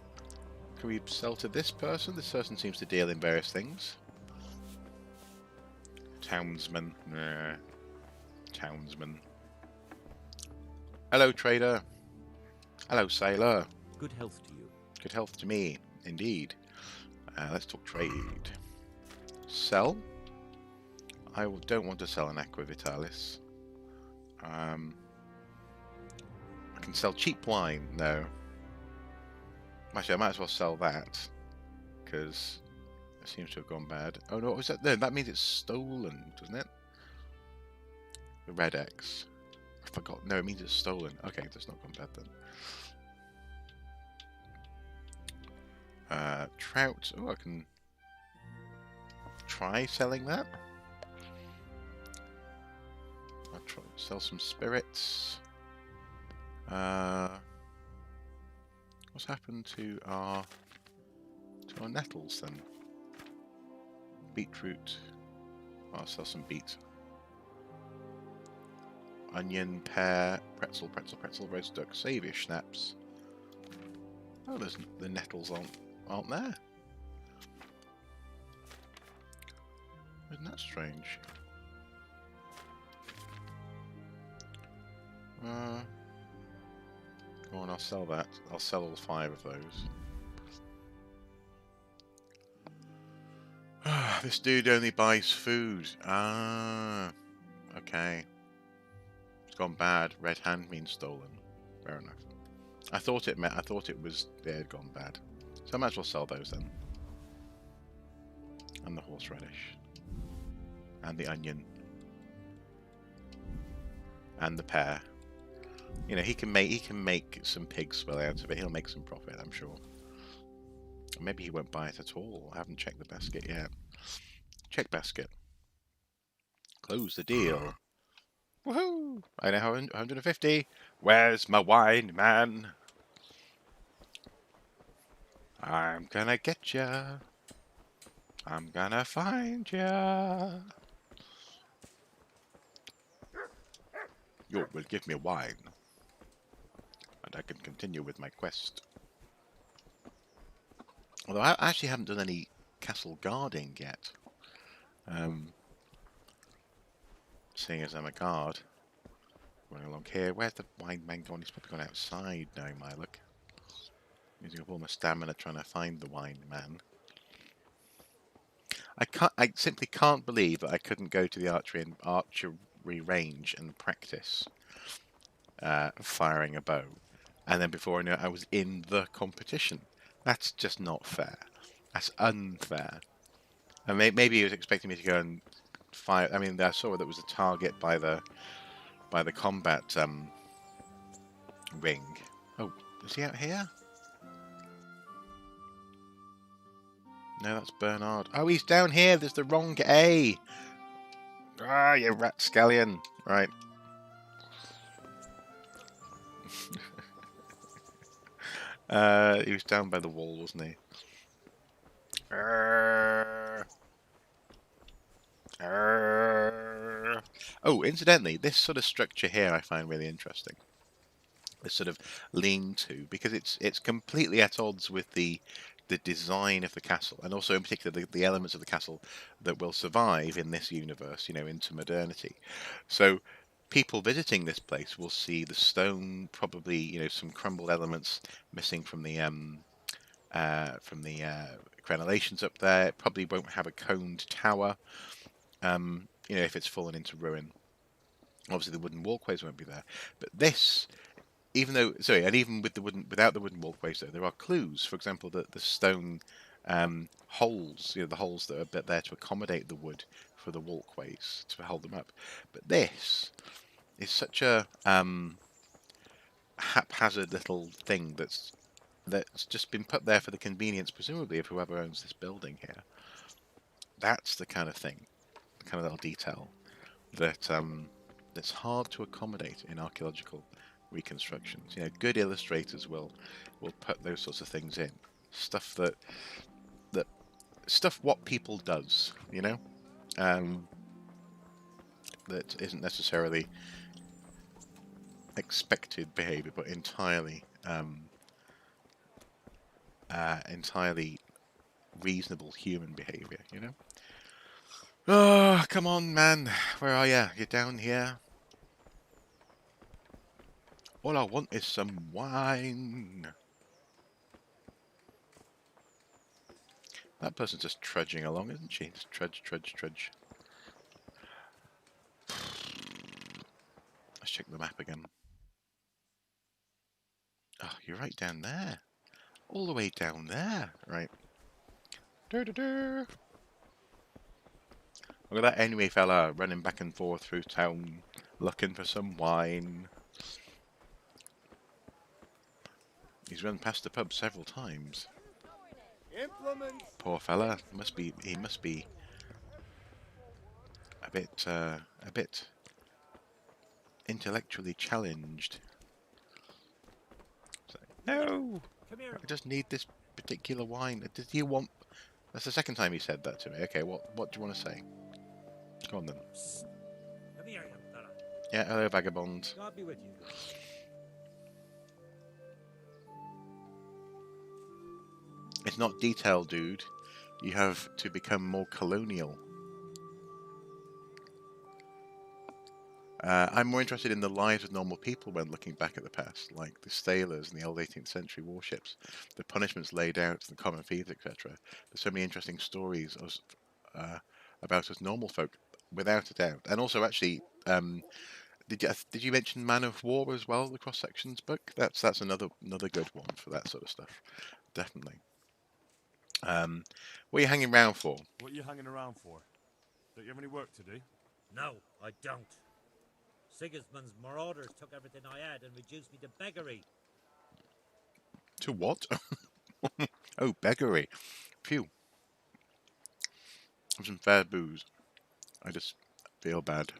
A: Can we sell to this person? This person seems to deal in various things. Townsman. Townsman. Hello, trader. Hello, sailor.
G: Good health to you.
A: Good health to me, indeed. Let's talk trade. Sell. I don't want to sell an Aqua Vitalis. I can sell cheap wine. No. Actually, I might as well sell that, because it seems to have gone bad. Oh no, what was that? No, that means it's stolen, doesn't it? The Red X. I forgot. No, it means it's stolen. Okay, that's not gone bad then. Trout. Oh, I can try selling that. I'll try sell some spirits. What's happened to our nettles then? Beetroot. I'll sell some beet. Onion, pear, pretzel, roast duck, savoury schnapps. Oh, the nettles aren't there. Isn't that strange? Go on, I'll sell that. I'll sell all 5 of those. This dude only buys food. Ah, okay. It's gone bad. Red hand means stolen. Fair enough. I thought it was it had gone bad. So I might as well sell those then. And the horseradish. And the onion. And the pear. You know, he can make some pig swill out of it. He'll make some profit, I'm sure. Maybe he won't buy it at all. I haven't checked the basket yet. Check basket. Close the deal. Woohoo! I now have 150. Where's my wine, man? I'm gonna get ya. I'm gonna find ya. You will give me wine, and I can continue with my quest. Although I actually haven't done any castle guarding yet. Seeing as I'm a guard. Running along here. Where's the wine man gone? He's probably gone outside now, my look. Using up all my stamina trying to find the wine man. I simply can't believe that I couldn't go to the archery range and practice firing a bow. And then before I knew it, I was in the competition. That's just not fair. That's unfair. And maybe he was expecting me to go and fire. I mean, I saw that was a target by the combat ring. Oh, is he out here? No, that's Bernard. Oh, he's down here. There's the wrong A. Ah, you rapscallion. Right. He was down by the wall, wasn't he? Oh, incidentally, this sort of structure here I find really interesting. This sort of lean-to, because it's completely at odds with the design of the castle, and also in particular the elements of the castle that will survive in this universe, you know, into modernity. So people visiting this place will see the stone, probably, you know, some crumbled elements missing from the crenellations up there. It probably won't have a coned tower, you know, if it's fallen into ruin. Obviously the wooden walkways won't be there, but this, even though, sorry, and even with without the wooden walkways, though, there are clues. For example, the stone holes, you know, the holes that are there to accommodate the wood for the walkways to hold them up. But this is such a haphazard little thing that's just been put there for the convenience, presumably, of whoever owns this building here. That's the kind of thing, the kind of little detail that that's hard to accommodate in archaeological reconstructions. You know, good illustrators will put those sorts of things in. Stuff that what people does, you know, that isn't necessarily expected behaviour, but entirely entirely reasonable human behaviour, you know. Oh, come on, man. Where are you? You're down here. All I want is some wine. That person's just trudging along, isn't she? Just trudge, trudge, trudge. Let's check the map again. Oh, you're right down there. All the way down there. Right. Look at that enemy fella running back and forth through town, looking for some wine. He's run past the pub several times. Poor fella. He must be a bit intellectually challenged. So, no, I just need this particular wine. Did you want? That's the second time he said that to me. Okay, what do you want to say? Go on then.
I: Come here, young fella.
A: Yeah, hello, vagabond.
I: God be with you.
A: It's not detail, dude. You have to become more colonial. I'm more interested in the lives of normal people when looking back at the past, like the sailors and the old 18th century warships, the punishments laid out, the common thieves, etc. There's so many interesting stories about us normal folk, without a doubt. And also, actually, did you mention Man of War as well? The cross sections book. That's another good one for that sort of stuff. Definitely. What are you hanging around for?
G: What are you hanging around for? Don't you have any work to do?
I: No, I don't. Sigismund's marauders took everything I had and reduced me to beggary.
A: To what? Oh, beggary. Phew. Have some fair booze. I just feel bad.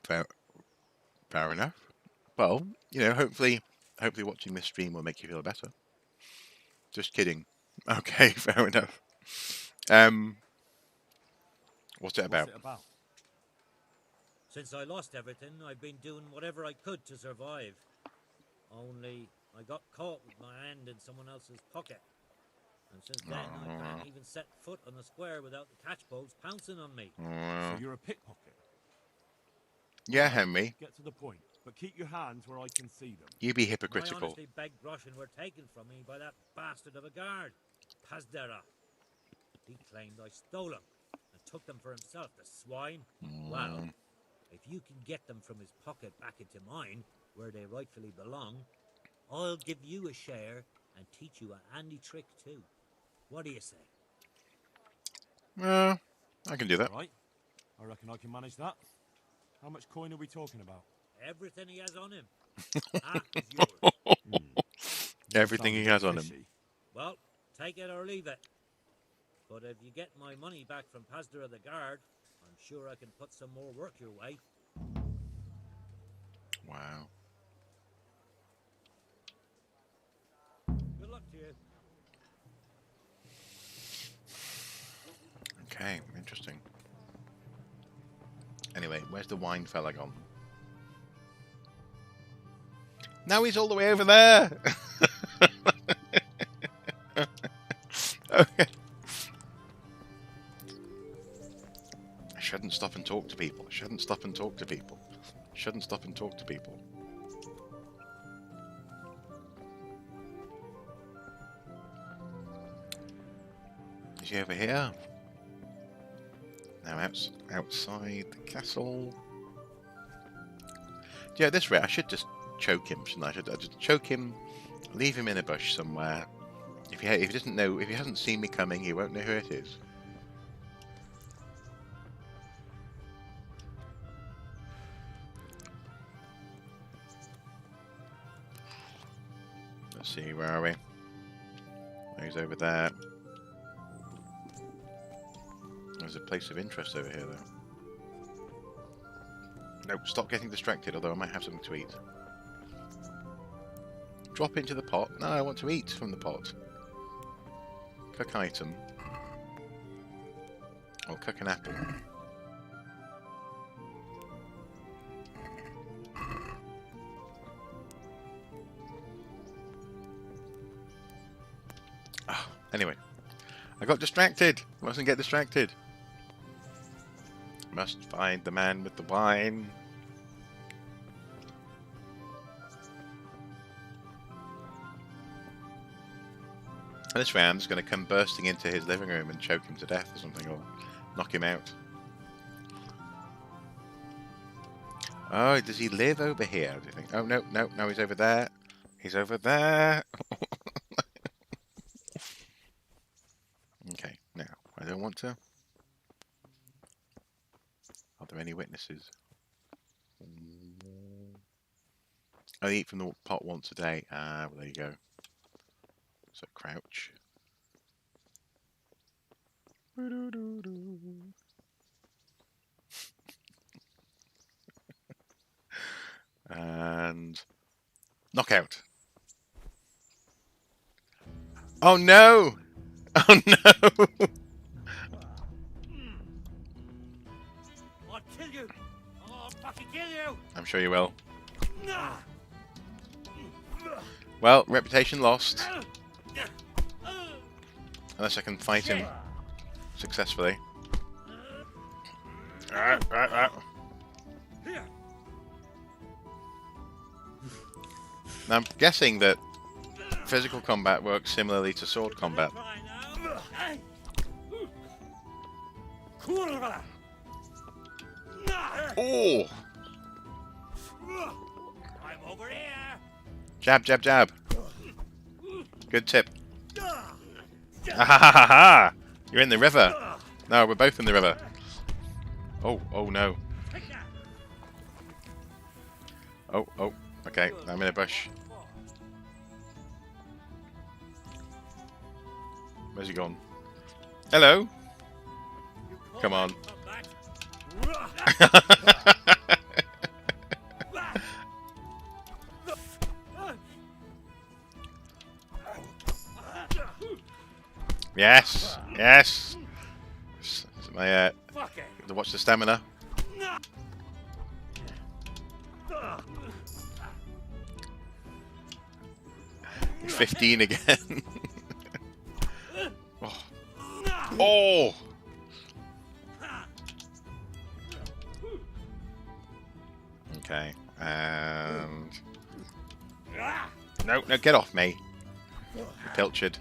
A: Fair enough. Well, hopefully watching this stream will make you feel better. Just kidding. Okay, fair enough. What's it about?
I: Since I lost everything, I've been doing whatever I could to survive. Only I got caught with my hand in someone else's pocket. And since then, I can't even set foot on the square without the catchpoles pouncing on me.
G: So you're a pickpocket?
A: Yeah, Henry.
G: Get to the point, but keep your hands where I can see them.
A: You be hypocritical.
I: My honestly begged groschen were taken from me by that bastard of a guard, Pazdera. He claimed I stole them and took them for himself, the swine. Well, if you can get them from his pocket back into mine, where they rightfully belong, I'll give you a share and teach you a handy trick too. What do you say?
A: I can do that.
G: All right. I reckon I can manage that. How much coin are we talking about?
I: Everything he has on him. Half is yours.
A: Everything he has on him.
I: Well, take it or leave it. But if you get my money back from Pazdera the guard, I'm sure I can put some more work your way.
A: Wow.
I: Good luck to you.
A: Okay, interesting. Anyway, where's the wine fella gone? Now he's all the way over there! Okay. I shouldn't stop and talk to people. Shouldn't stop and talk to people. Shouldn't stop and talk to people. Is he over here? Now outside the castle. Yeah, this rate I should just choke him, shouldn't I? I just choke him, leave him in a bush somewhere. If he doesn't know, if he hasn't seen me coming, he won't know who it is. Let's see, where are we? Oh, he's over there. There's a place of interest over here, though. Nope, stop getting distracted, although I might have something to eat. Drop into the pot. No, I want to eat from the pot. Cook item. Or cook an apple. Oh, anyway. I got distracted. Mustn't get distracted. Must find the man with the wine. And this way I'm just going to come bursting into his living room and choke him to death or something, or knock him out. Oh, does he live over here, do you think? Oh, no, he's over there. He's over there. Okay, now, I don't want to. Are there any witnesses? I eat from the pot once a day. Ah, well, there you go. So crouch. And knockout. Oh no! Oh no!
I: I'll kill you! I'll fucking kill you!
A: I'm sure you will. Well, reputation lost. Unless I can fight him successfully. Now, I'm guessing that physical combat works similarly to sword combat. Oh!
I: I'm over here.
A: Jab, jab, jab. Good tip. Ah ha ha ha! You're in the river. No, we're both in the river. Oh, oh no. Oh, oh. Okay, I'm in a bush. Where's he gone? Hello? Come on. Yes, yes. My to watch the stamina. 15 again. Oh. Oh. Okay, and no, no, get off me, you pilchard.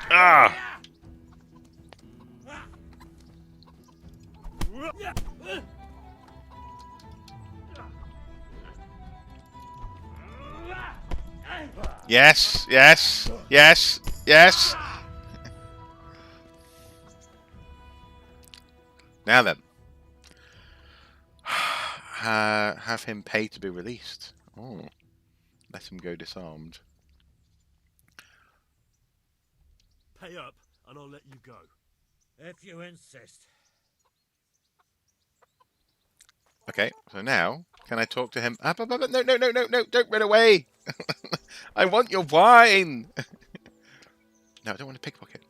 A: Ah! Yes, yes, yes, yes. Now then, have him pay to be released. Oh, let him go disarmed.
G: Pay up, and I'll let you go.
I: If you insist.
A: Okay, so now, can I talk to him? No, no, no, no, no, don't run away! I want your wine! No, I don't want to pickpocket.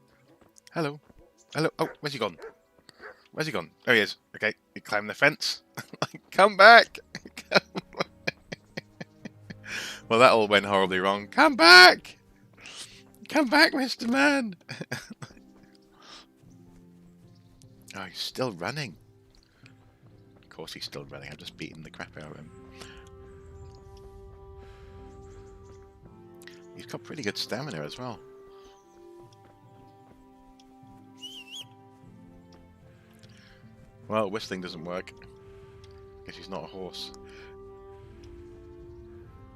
A: Hello. Hello. Oh, where's he gone? Where's he gone? There he is. Okay, he climbed the fence. Come back! Well, that all went horribly wrong. Come back! Come back, Mr. Man! Oh, he's still running. Of course he's still running. I'm just beating the crap out of him. He's got pretty good stamina as well. Well, whistling doesn't work. Guess he's not a horse.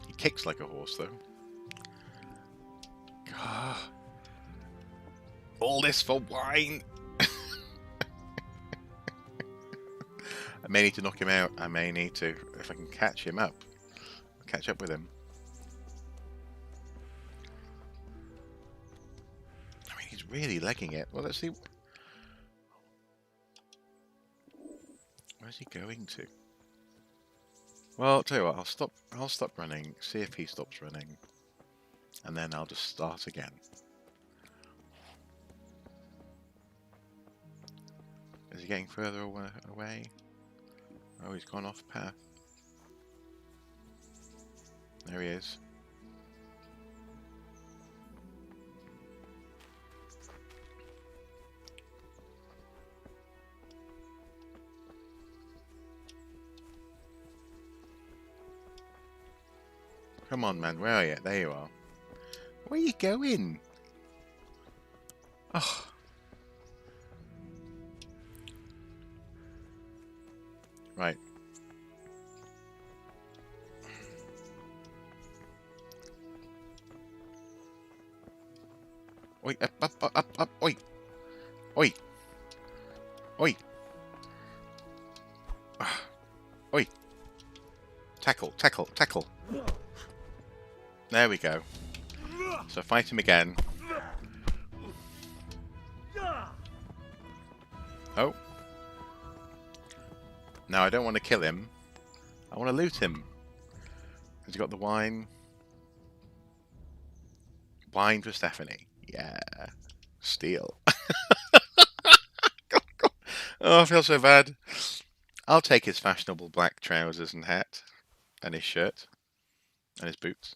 A: He kicks like a horse, though. God. All this for wine! I may need to knock him out. I may need to. If I can catch him up. Catch up with him. I mean, he's really legging it. Well, let's see. Where's he going to? Well, I'll tell you what. I'll stop running. See if he stops running. And then I'll just start again. Is he getting further away? Oh, he's gone off path. There he is. Come on, man. Where are you? There you are. Where are you going? Oh. Right. Oi, up, oi. Oi. Oi. Oi. Tackle, tackle, tackle. There we go. So fight him again. Oh. Now I don't want to kill him. I want to loot him. Has he got the wine? Wine for Stephanie. Yeah. Steal. Oh, I feel so bad. I'll take his fashionable black trousers and hat. And his shirt. And his boots.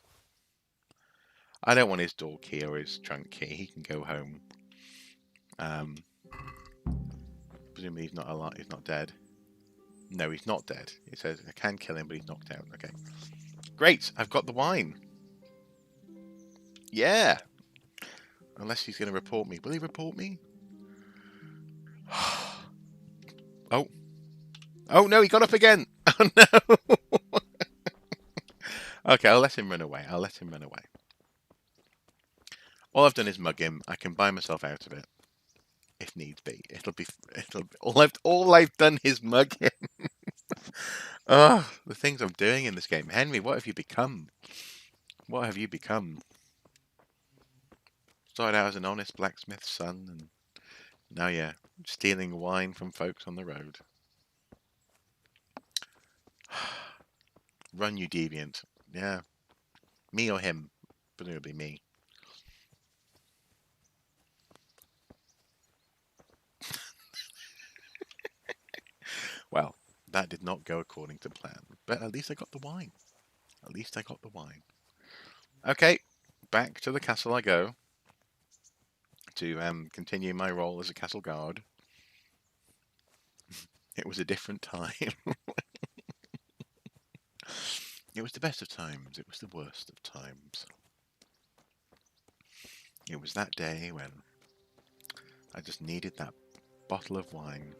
A: I don't want his door key or his trunk key. He can go home. Presumably he's not alive. He's not dead. No, he's not dead. It says I can kill him, but he's knocked out. Okay. Great. I've got the wine. Yeah. Unless he's going to report me. Will he report me? Oh. Oh, no, he got up again. Oh, no. Okay, I'll let him run away. I'll let him run away. All I've done is mug him. I can buy myself out of it. If needs be. All I've done is mug him. Oh, the things I'm doing in this game. Henry, what have you become? What have you become? Started out as an honest blacksmith's son, and now you're stealing wine from folks on the road. Run, you deviant. Yeah. Me or him? Presumably me. Well, that did not go according to plan, but at least I got the wine. At least I got the wine. Okay, back to the castle I go to continue my role as a castle guard. It was a different time. It was the best of times. It was the worst of times. It was that day when I just needed that bottle of wine.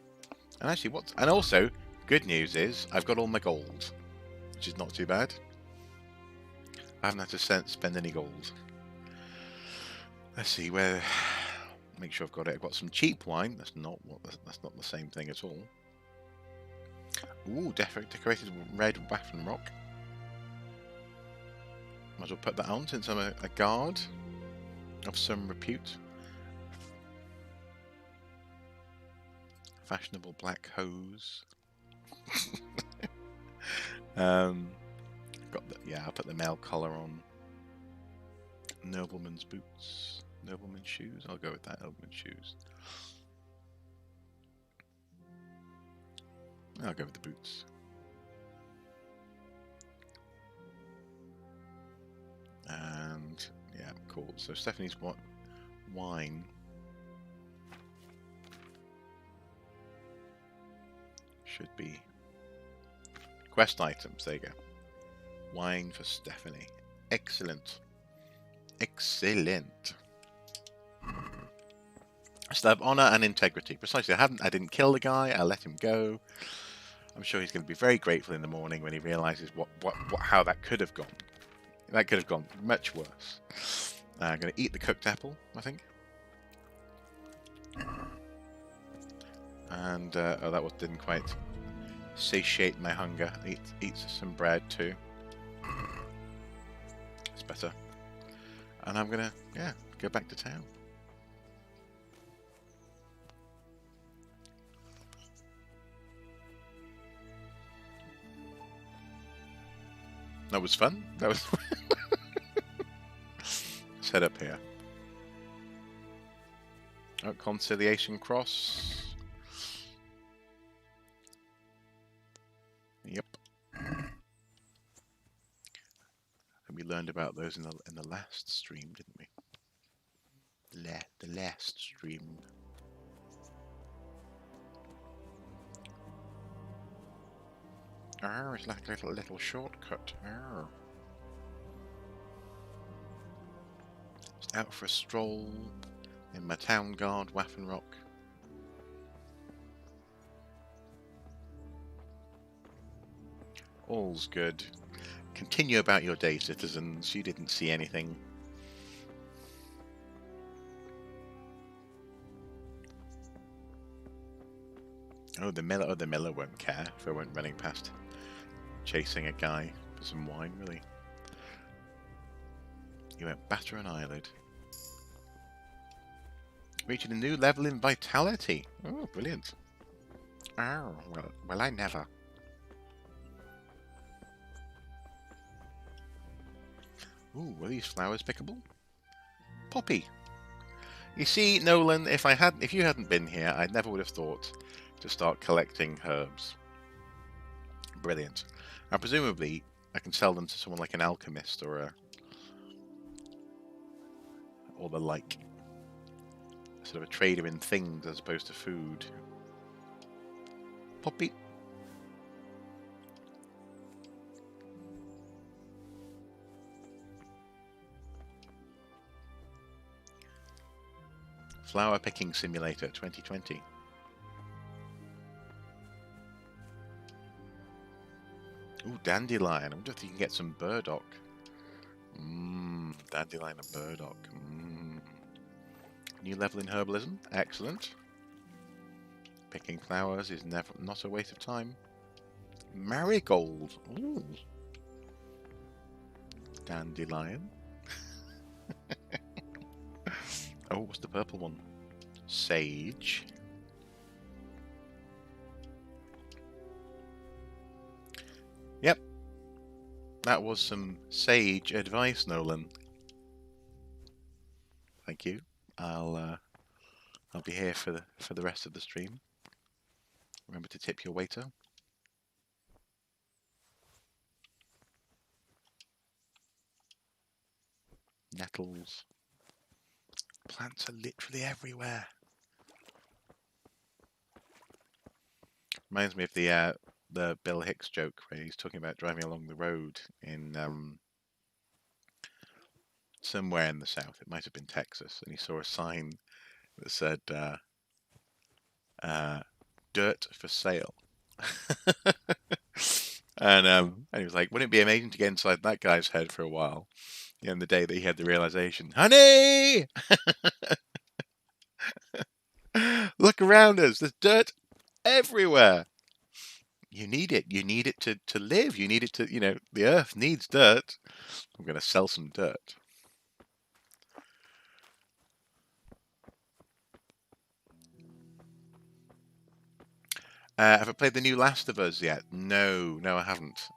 A: And actually, and also, good news is I've got all my gold, which is not too bad. I haven't had to spend any gold. Let's see where. Make sure I've got it. I've got some cheap wine. That's not the same thing at all. Ooh, decorated red waffen rock. Might as well put that on since I'm a guard of some repute. Fashionable black hose. I'll put the male collar on. Nobleman's boots. Nobleman's shoes. I'll go with that. Nobleman's shoes. I'll go with the boots. And yeah, cool. So Stephanie's wine. Should be quest items. There you go. Wine for Stephanie. Excellent. Excellent. I still have honor and integrity. Precisely. I didn't kill the guy. I let him go. I'm sure he's going to be very grateful in the morning when he realizes how that could have gone. That could have gone much worse. I'm going to eat the cooked apple, I think. And that didn't quite satiate my hunger. Eat some bread too. It's better. And I'm gonna go back to town. That was fun. That was set up here. Oh, Conciliation Cross. Yep. And we learned about those in the last stream, didn't we? The last stream. Oh, it's like a little shortcut. Oh. Just out for a stroll in my town guard Waffenrock. All's good. Continue about your day, citizens. You didn't see anything. Oh, the miller won't care if I went running past, chasing a guy for some wine, really. You went batter an eyelid. Reaching a new level in vitality. Oh, brilliant. Oh, well, I never. Ooh, were these flowers pickable? Poppy. You see, Nolan, if you hadn't been here, I never would have thought to start collecting herbs. Brilliant. And presumably, I can sell them to someone like an alchemist or the like. sort of a trader in things as opposed to food. Poppy. Flower Picking Simulator 2020. Ooh, dandelion. I wonder if you can get some burdock. Dandelion and burdock. New level in herbalism. Excellent. Picking flowers is never not a waste of time. Marigold. Ooh. Dandelion. Oh, what's the purple one? Sage. Yep. That was some sage advice, Nolan. Thank you. I'll be here for the rest of the stream. Remember to tip your waiter. Nettles. Plants are literally everywhere. Reminds me of the Bill Hicks joke where he's talking about driving along the road in somewhere in the south. It might have been Texas, and he saw a sign that said "dirt for sale." and he was like, "Wouldn't it be amazing to get inside that guy's head for a while?" And the day that he had the realization, "Honey, look around us. There's dirt everywhere. You need it. You need it to live. You need it to, the earth needs dirt. I'm going to sell some dirt." Have I played the new Last of Us yet? No, I haven't.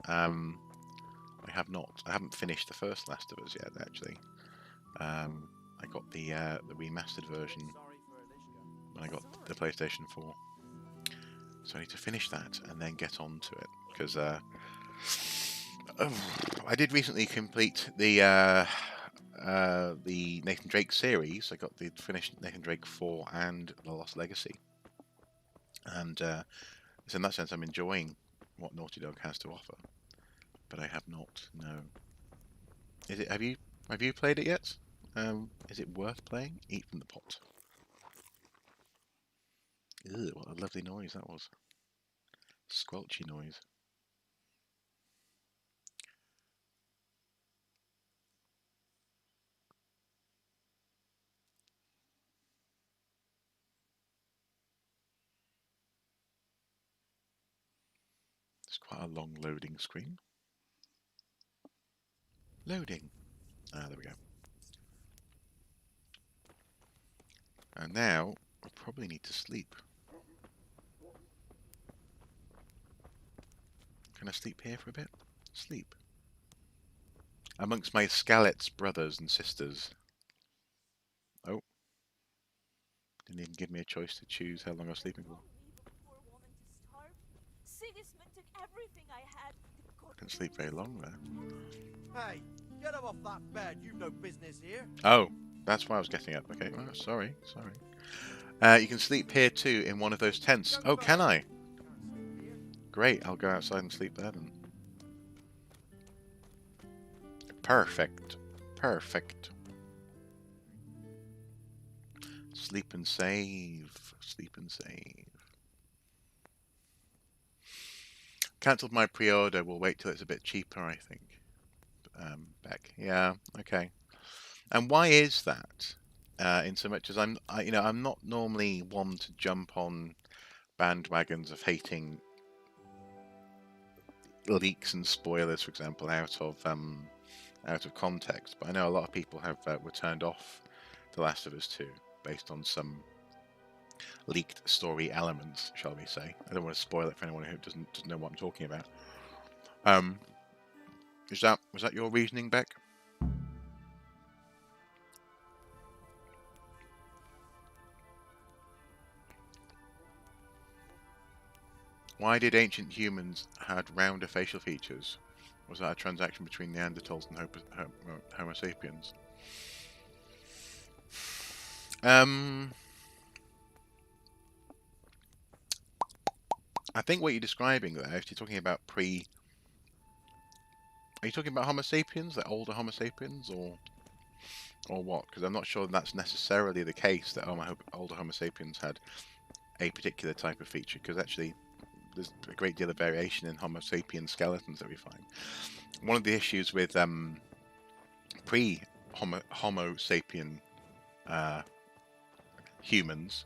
A: I have not. I haven't finished the first Last of Us yet, actually. I got the remastered version when I got the PlayStation 4. So I need to finish that and then get on to it, because I did recently complete the Nathan Drake series. I got the finished Nathan Drake 4 and The Lost Legacy, and so in that sense I'm enjoying what Naughty Dog has to offer. But I have not. No. Is it? Have you played it yet? Is it worth playing? Eat from the pot. Ew, what a lovely noise that was. Squelchy noise. It's quite a long loading screen. Loading. Ah, there we go. And now I probably need to sleep. Can I sleep here for a bit? Sleep. Amongst my Scalets brothers and sisters. Oh. Didn't even give me a choice to choose how long I was sleeping for. I didn't sleep very long there.
H: Hey, get up off that bed. You've no business here.
A: Oh, that's why I was getting up. Okay, oh, sorry. You can sleep here too in one of those tents. Oh, can I? Great, I'll go outside and sleep there then. Perfect. Sleep and save. Cancelled my pre-order. We'll wait till it's a bit cheaper, I think. Beck. Yeah, okay. And why is that? In so much as I'm not normally one to jump on bandwagons of hating leaks and spoilers, for example, out of context. But I know a lot of people were turned off The Last of Us 2 based on some leaked story elements, shall we say. I don't want to spoil it for anyone who doesn't know what I'm talking about. Was that your reasoning, Beck? Why did ancient humans had rounder facial features? Was that a transaction between Neanderthals and Homo sapiens? I think what you're describing there, if you're talking about are you talking about Homo sapiens, the older Homo sapiens, or what? Because I'm not sure that's necessarily the case that older Homo sapiens had a particular type of feature. Because actually, there's a great deal of variation in Homo sapien skeletons that we find. One of the issues with pre-Homo sapien humans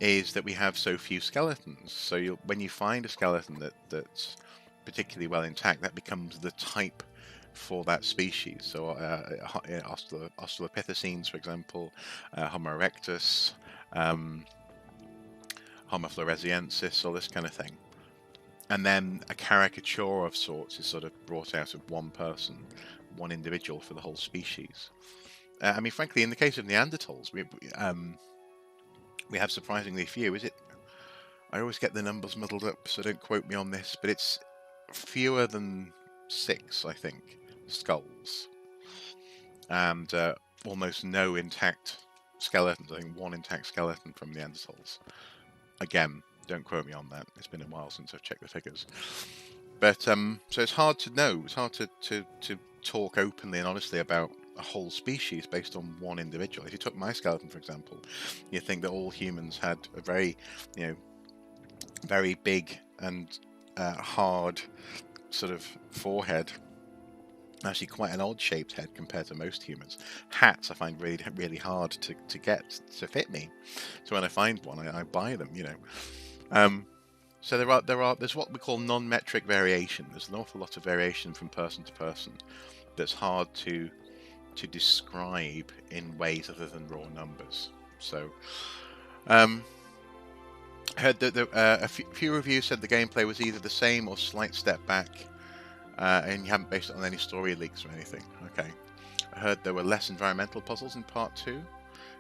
A: is that we have so few skeletons. So when you find a skeleton that's particularly well intact, that becomes the type for that species. So Australopithecines, for example, Homo erectus, Homo floresiensis, all this kind of thing. And then a caricature of sorts is sort of brought out of one person, one individual for the whole species. I mean, frankly, in the case of Neanderthals, we have surprisingly few. I always get the numbers muddled up, so don't quote me on this, but it's fewer than 6, I think, skulls. And almost no intact skeletons. I think 1 intact skeleton from Neanderthals. Again, don't quote me on that. It's been a while since I've checked the figures. But so it's hard to know. It's hard to talk openly and honestly about a whole species based on one individual. If you took my skeleton, for example, you think that all humans had a very, very big and hard sort of forehead. Actually, quite an odd-shaped head compared to most humans. Hats I find really, really hard to get to fit me. So when I find one, I buy them. So there's what we call non-metric variation. There's an awful lot of variation from person to person that's hard to describe in ways other than raw numbers. So I heard that a few reviews said the gameplay was either the same or slight step back, and you haven't based it on any story leaks or anything. Okay. I heard there were less environmental puzzles in part 2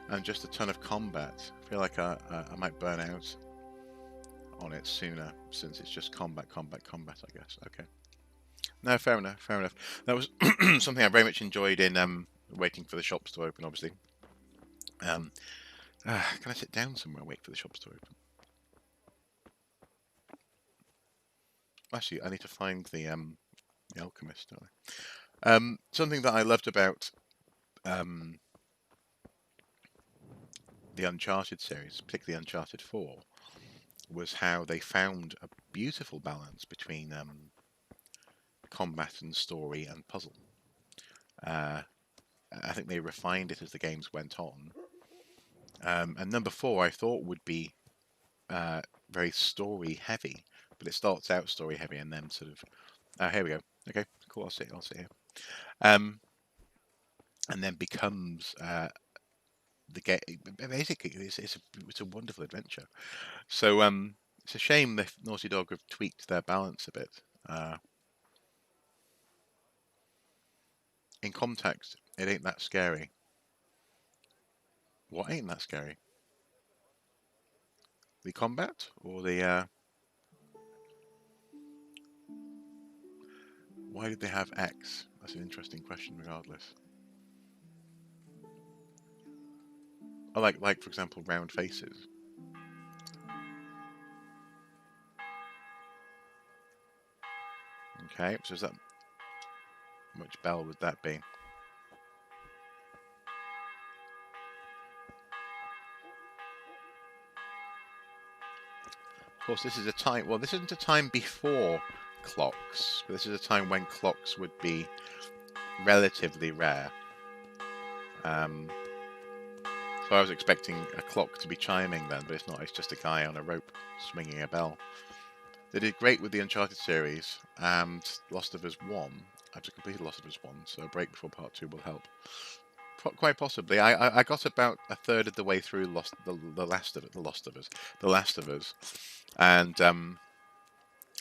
A: and just a ton of combat. I feel like I might burn out on it sooner, since it's just combat, I guess. Okay. No, fair enough. That was something I very much enjoyed in waiting for the shops to open, obviously. Can I sit down somewhere and wait for the shops to open? Actually, I need to find the alchemist, don't I? Something that I loved about the Uncharted series, particularly Uncharted 4, was how they found a beautiful balance between combat and story and puzzle. I think they refined it as the games went on. And number 4 I thought would be very story heavy, but it starts out story heavy and then sort of here we go. Okay, cool. I'll sit here. And then becomes the game. Basically, it's a wonderful adventure. So it's a shame that Naughty Dog have tweaked their balance a bit. In context, it ain't that scary. What ain't that scary? The combat or the? Why did they have X? That's an interesting question, regardless. I like for example, round faces. Okay, so is that which bell would that be? Of course, this is a time. Well, this isn't a time before clocks, but this is a time when clocks would be relatively rare. So I was expecting a clock to be chiming then, but it's not. It's just a guy on a rope swinging a bell. They did great with the Uncharted series, and Last of Us 1. I've just completed Last of Us 1, so a break before part 2 will help. Quite possibly. I got about a third of the way through The Last of Us, and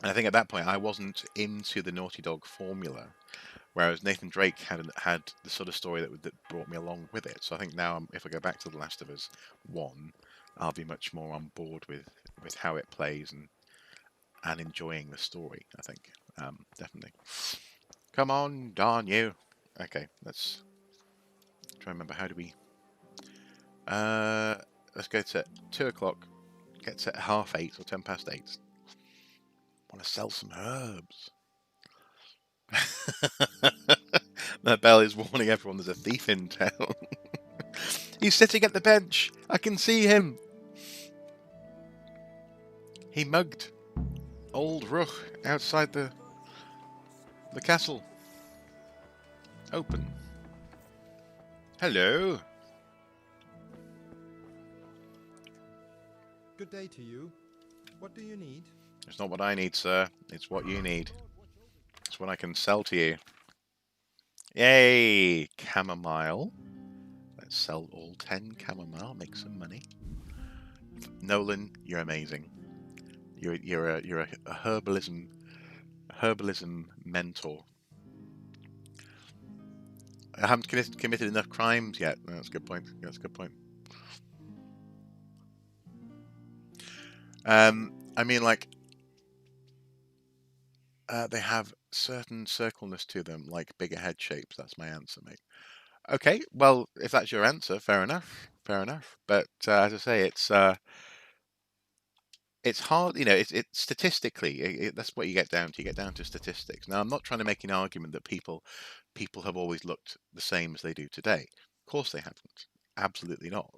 A: I think at that point I wasn't into the Naughty Dog formula, whereas Nathan Drake had the sort of story that brought me along with it. So I think now, if I go back to The Last of Us 1, I'll be much more on board with how it plays and enjoying the story. I think definitely. Come on, darn you. Okay, let's try and remember, how do we... let's go to 2 o'clock, get to 8:30 or 8:10. want to sell some herbs. That bell is warning everyone there's a thief in town. He's sitting at the bench. I can see him. He mugged old Rook outside the castle. Open. Hello.
L: Good day to you. What do you need?
A: It's not what I need, sir. It's what you need. It's what I can sell to you. Yay! Chamomile. Let's sell all 10 chamomile. Make some money. Nolan, you're amazing. You're a herbalism mentor. I haven't committed enough crimes yet. No, that's a good point. That's a good point. I mean, like, they have certain circleness to them, like bigger head shapes. That's my answer, mate. Okay, well, if that's your answer, fair enough. Fair enough. But as I say, it's hard, you know. It's statistically, that's what you get down to. You get down to statistics. Now, I'm not trying to make an argument that people have always looked the same as they do today. Of course, they haven't. Absolutely not.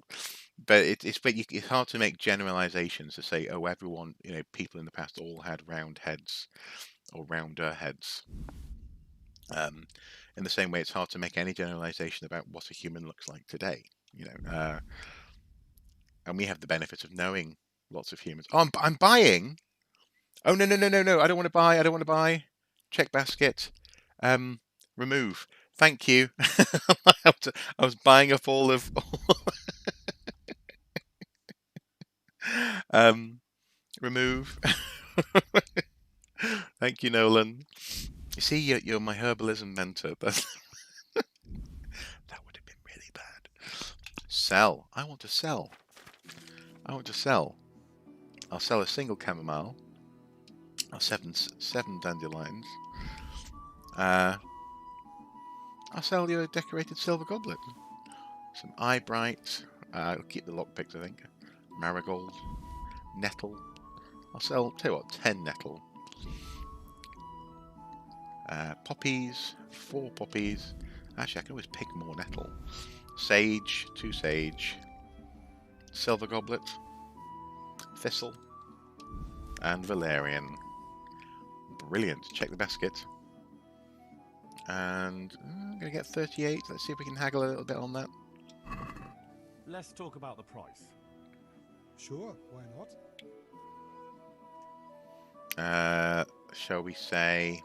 A: But it's hard to make generalizations to say, oh, everyone, you know, people in the past all had round heads or rounder heads. In the same way, it's hard to make any generalization about what a human looks like today. You know, and we have the benefit of knowing lots of humans. Oh, I'm buying. Oh no! I don't want to buy. I don't want to buy. Check basket. Remove. Thank you. I was buying up all of. Remove. Thank you, Nolan. You see, you're my herbalism mentor. That would have been really bad. Sell. I want to sell. I want to sell. I'll sell a single chamomile. I'll seven dandelions. I'll sell you a decorated silver goblet. Some eye bright. I'll keep the lockpicks, I think. Marigold. Nettle. Tell you what, 10 nettle. Poppies. 4 poppies. Actually, I can always pick more nettle. Sage. 2 sage. Silver goblet. Thistle. And valerian. Brilliant. Check the basket. And I'm going to get 38. Let's see if we can haggle a little bit on that.
G: Let's talk about the price.
L: Sure, why
A: not? Shall we say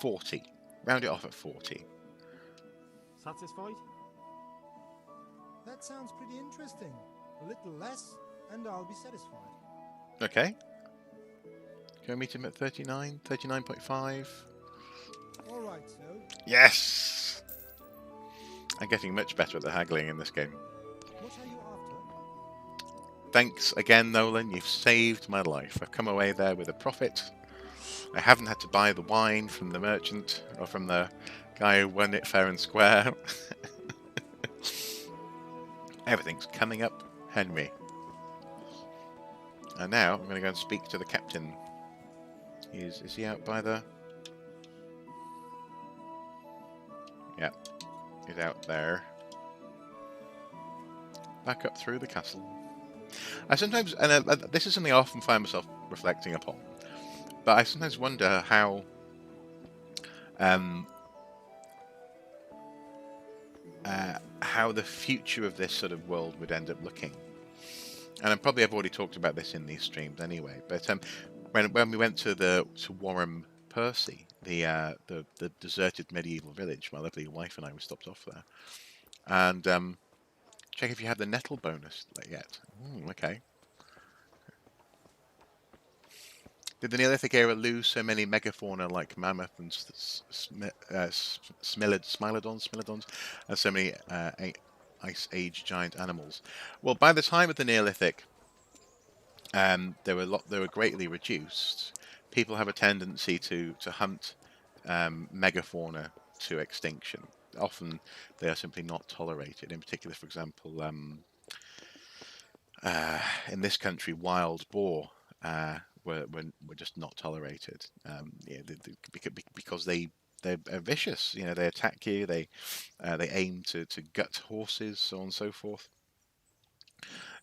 A: 40? Round it off at 40.
G: Satisfied?
L: That sounds pretty interesting. A little less, and I'll be satisfied.
A: Okay. Can we meet him at 39? 39.5?
L: All right, so.
A: Yes! I'm getting much better at the haggling in this game.
L: What are you after?
A: Thanks again, Nolan. You've saved my life. I've come away there with a profit. I haven't had to buy the wine from the merchant or from the guy who won it fair and square. Everything's coming up, Henry. And now I'm going to go and speak to the captain. Is he out by the... Yeah, he's out there. Back up through the castle. I sometimes, and this is something I often find myself reflecting upon, but I sometimes wonder how the future of this sort of world would end up looking. And I've already talked about this in these streams anyway. But when we went to Warham Percy, the deserted medieval village, my lovely wife and I were stopped off there, and check if you have the nettle bonus yet. Ooh, okay. Did the Neolithic era lose so many megafauna like mammoth and smilodons, and so many Ice Age giant animals? Well, by the time of the Neolithic, they were greatly reduced. People have a tendency to hunt megafauna to extinction. Often they are simply not tolerated. In particular, for example, in this country, wild boar were just not tolerated. Because they're vicious. You know, they attack you. They aim to gut horses, so on and so forth.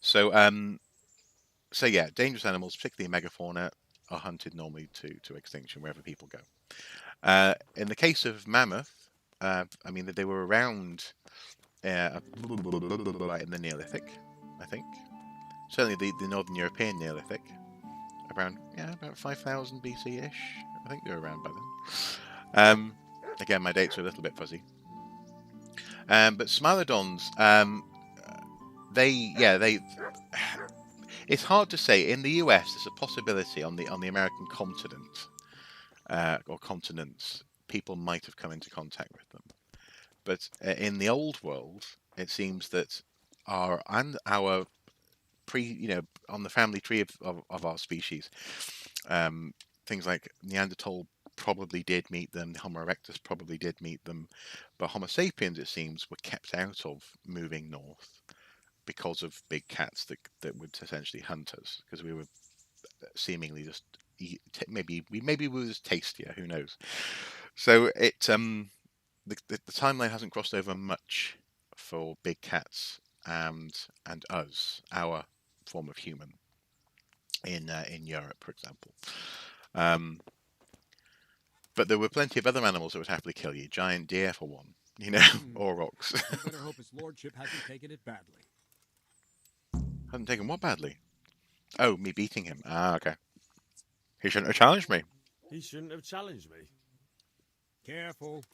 A: So so yeah, dangerous animals, particularly megafauna, are hunted normally to extinction wherever people go. In the case of mammoth, I mean they were around in the Neolithic, I think. Certainly the Northern European Neolithic, around about 5000 BC-ish. I think they were around by then. Again, my dates are a little bit fuzzy. But Smilodons, they. It's hard to say. In the US, there's a possibility on the American continent or continents, people might have come into contact with them. But in the old world, it seems that our on the family tree of our species, things like Neanderthal probably did meet them, Homo erectus probably did meet them, but Homo sapiens, it seems, were kept out of moving north because of big cats that would essentially hunt us, because we were seemingly just maybe we were just tastier, who knows. So it the timeline hasn't crossed over much for big cats and us, our form of human in Europe, for example. But there were plenty of other animals that would happily kill you. Giant deer, for one, or rocks.
F: I better hope his lordship hasn't taken it badly.
A: Hasn't taken what badly? Oh, me beating him. Ah, okay. He shouldn't have challenged me.
G: He shouldn't have challenged me.
F: Careful.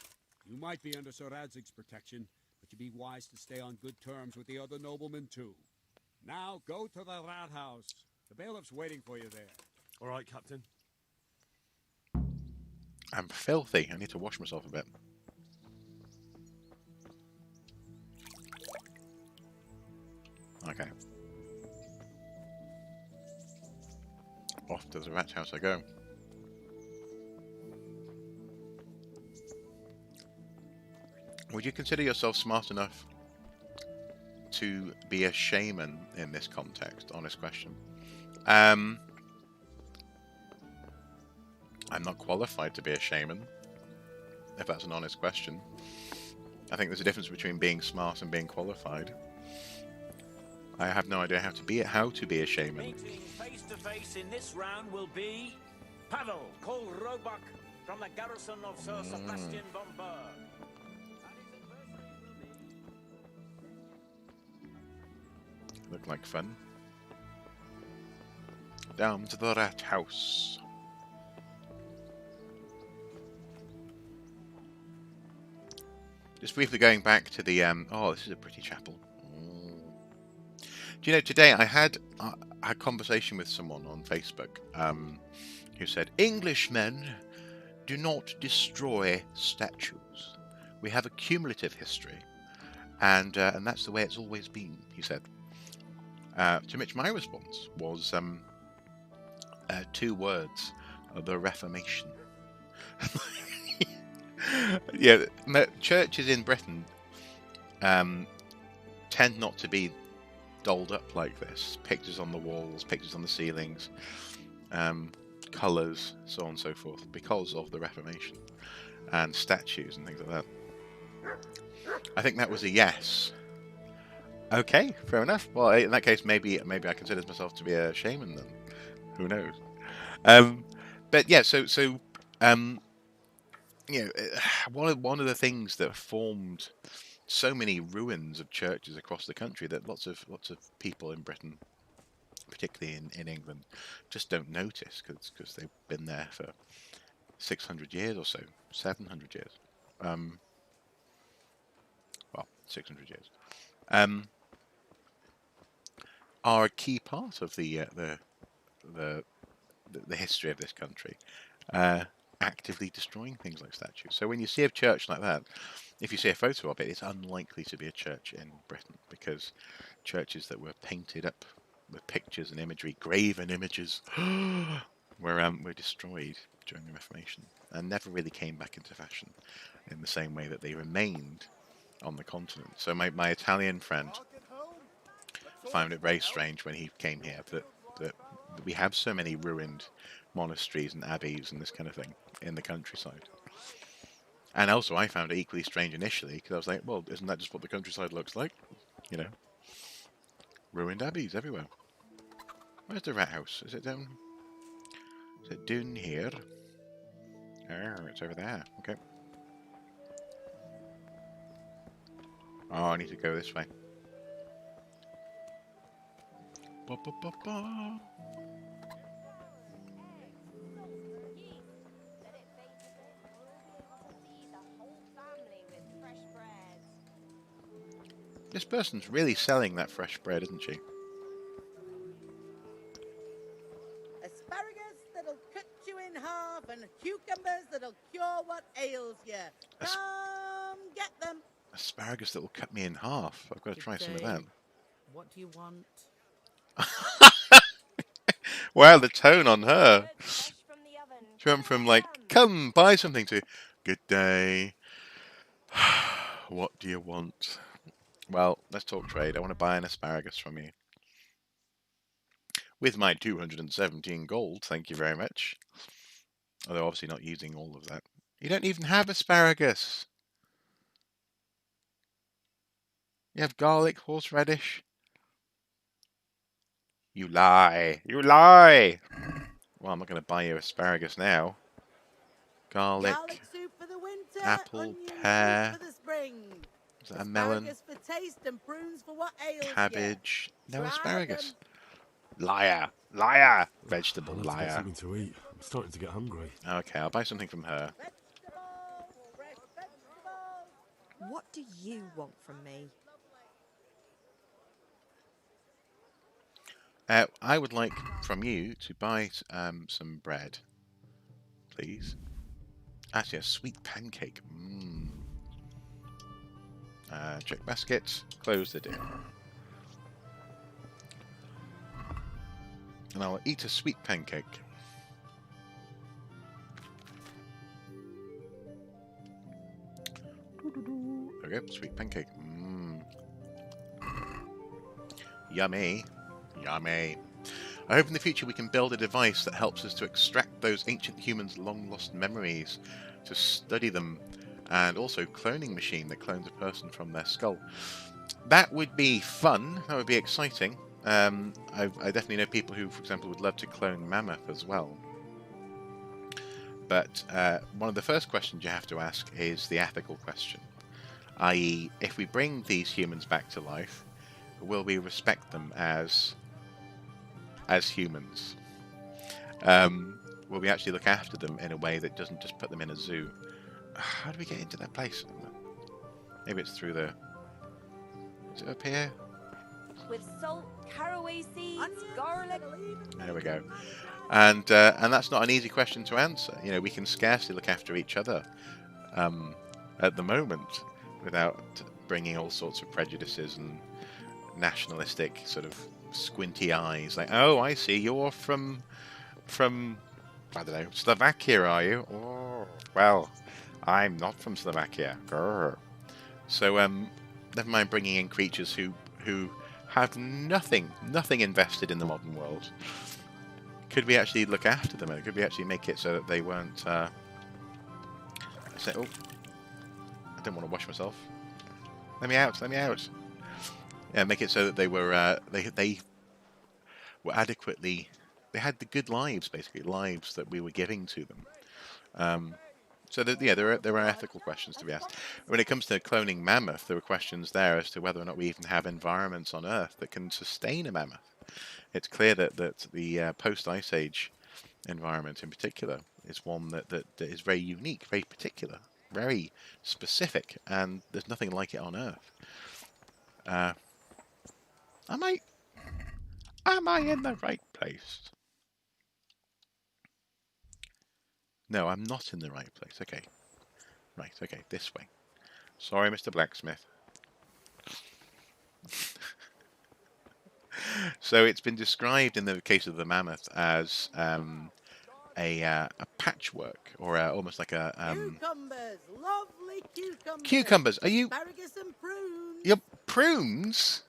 F: You might be under Sir Radzig's protection, but you'd be wise to stay on good terms with the other noblemen, too. Now, go to the rat house. The bailiff's waiting for you there.
G: All right, Captain.
A: I'm filthy. I need to wash myself a bit. Okay. Off to the rat house I go. Would you consider yourself smart enough to be a shaman in this context? Honest question. I'm not qualified to be a shaman, if that's an honest question. I think there's a difference between being smart and being qualified. I have no idea how to be a shaman.
M: Meeting face to face in this round will be Pavel, called Roebuck, from the garrison of Sir Sebastian von Berg.
A: Look like fun. Down to the rat house. Just briefly going back to the oh, this is a pretty chapel. Do you know, today I had a conversation with someone on Facebook who said, Englishmen do not destroy statues. We have a cumulative history, and that's the way it's always been, he said. To which my response was 2 words: the Reformation. Yeah, churches in Britain tend not to be dolled up like this. Pictures on the walls, pictures on the ceilings, colours, so on and so forth, because of the Reformation and statues and things like that. I think that was a yes. Okay, fair enough. Well, in that case, maybe I consider myself to be a shaman then. Who knows? But yeah, so you know, one of the things that formed so many ruins of churches across the country that lots of people in Britain, particularly in England, just don't notice because they've been there for 600 years or so, 700 years. Well, 600 years. Are a key part of the history of this country, actively destroying things like statues. So when you see a church like that, if you see a photo of it, it's unlikely to be a church in Britain, because churches that were painted up with pictures and imagery, graven images, were destroyed during the Reformation and never really came back into fashion in the same way that they remained on the continent. So my Italian friend found it very strange when he came here that we have so many ruined monasteries and abbeys and this kind of thing in the countryside. And also, I found it equally strange initially because I was like, well, isn't that just what the countryside looks like? You know, ruined abbeys everywhere. Where's the rat house? Is it down? Is it down here? Oh, it's over there. Okay. Oh, I need to go this way. Ba, ba, ba, ba. This person's really selling that fresh bread, isn't she?
N: Asparagus that'll cut you in half and cucumbers that'll cure what ails you. Come get them.
A: Asparagus that will cut me in half. I've got to try some of that.
N: What do you want?
A: Wow, the tone on her. She went from like, come buy something to, good day. What do you want? Well, let's talk trade. I want to buy an asparagus from you. With my 217 gold, thank you very much. Although obviously not using all of that. You don't even have asparagus. You have garlic, horseradish. You lie. You lie. Well, I'm not going to buy you asparagus now. Garlic
N: soup for the winter,
A: apple, pear.
N: for the spring.
A: Is that a melon?
N: Asparagus for taste and prunes for what ails
A: Cabbage.
N: you.
A: No
N: Try
A: asparagus.
N: them.
A: Liar. Liar. Vegetable
G: I'll have to get
A: liar.
G: something to eat. I'm starting to get hungry.
A: Okay, I'll buy something from her.
O: What do you want from me?
A: I would like from you to buy some bread, please. Actually, a sweet pancake. Check basket. Close the deal. And I'll eat a sweet pancake. Okay, sweet pancake. Yummy. Yummy. I hope in the future we can build a device that helps us to extract those ancient humans' long-lost memories, to study them, and also cloning machine that clones a person from their skull. That would be fun. That would be exciting. I definitely know people who, for example, would love to clone Mammoth as well. But one of the first questions you have to ask is the ethical question. I.e., if we bring these humans back to life, will we respect them as humans? Will we actually look after them in a way that doesn't just put them in a zoo? How do we get into that place? Maybe it's through the... Is it up here?
J: With salt, caraway seeds, garlic.
A: There we go. And that's not an easy question to answer. You know, we can scarcely look after each other at the moment without bringing all sorts of prejudices and nationalistic sort of squinty eyes. Like, oh, I see, you're from I don't know, Slovakia, are you? Oh, well, I'm not from Slovakia. Grr. So never mind bringing in creatures who have nothing invested in the modern world. Could we actually look after them? And could we actually make it so that they weren't... oh, I don't want to wash myself. Let me out, let me out. Yeah, make it so that they were they were adequately... They had the good lives, basically, lives that we were giving to them. So that, yeah, there are ethical questions to be asked. When it comes to cloning mammoth, there were questions there as to whether or not we even have environments on Earth that can sustain a mammoth. It's clear that the post-Ice Age environment in particular is one that is very unique, very particular, very specific, and there's nothing like it on Earth. Am I in the right place? No, I'm not in the right place. Okay. Right, okay, this way. Sorry, Mr. Blacksmith. So it's been described in the case of the mammoth as a patchwork, or almost like a...
N: cucumbers! Lovely cucumbers!
A: Cucumbers! Are you...
N: Asparagus and prunes!
A: You're prunes?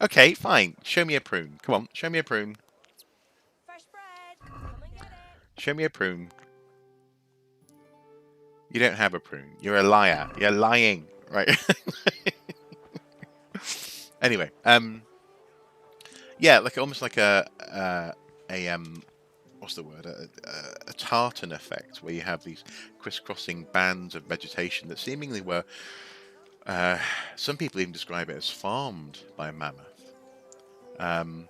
A: Okay, fine. Show me a prune. Come on, show me a prune. Show me a prune. You don't have a prune. You're a liar. You're lying. Right. Anyway, yeah, like almost like a what's the word? A tartan effect, where you have these crisscrossing bands of vegetation that seemingly were. Some people even describe it as farmed by a mammoth. And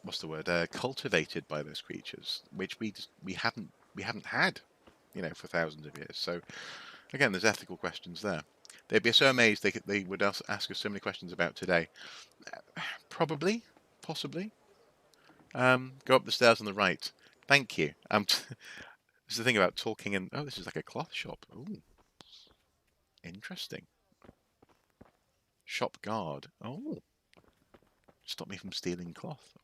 A: what's the word? Cultivated by those creatures, which we haven't had, for thousands of years. So again, there's ethical questions there. They'd be so amazed they would ask us so many questions about today. Probably, possibly. Go up the stairs on the right. Thank you. This is the thing about talking and this is like a cloth shop. Ooh, interesting. Shop guard. Oh, stop me from stealing cloth.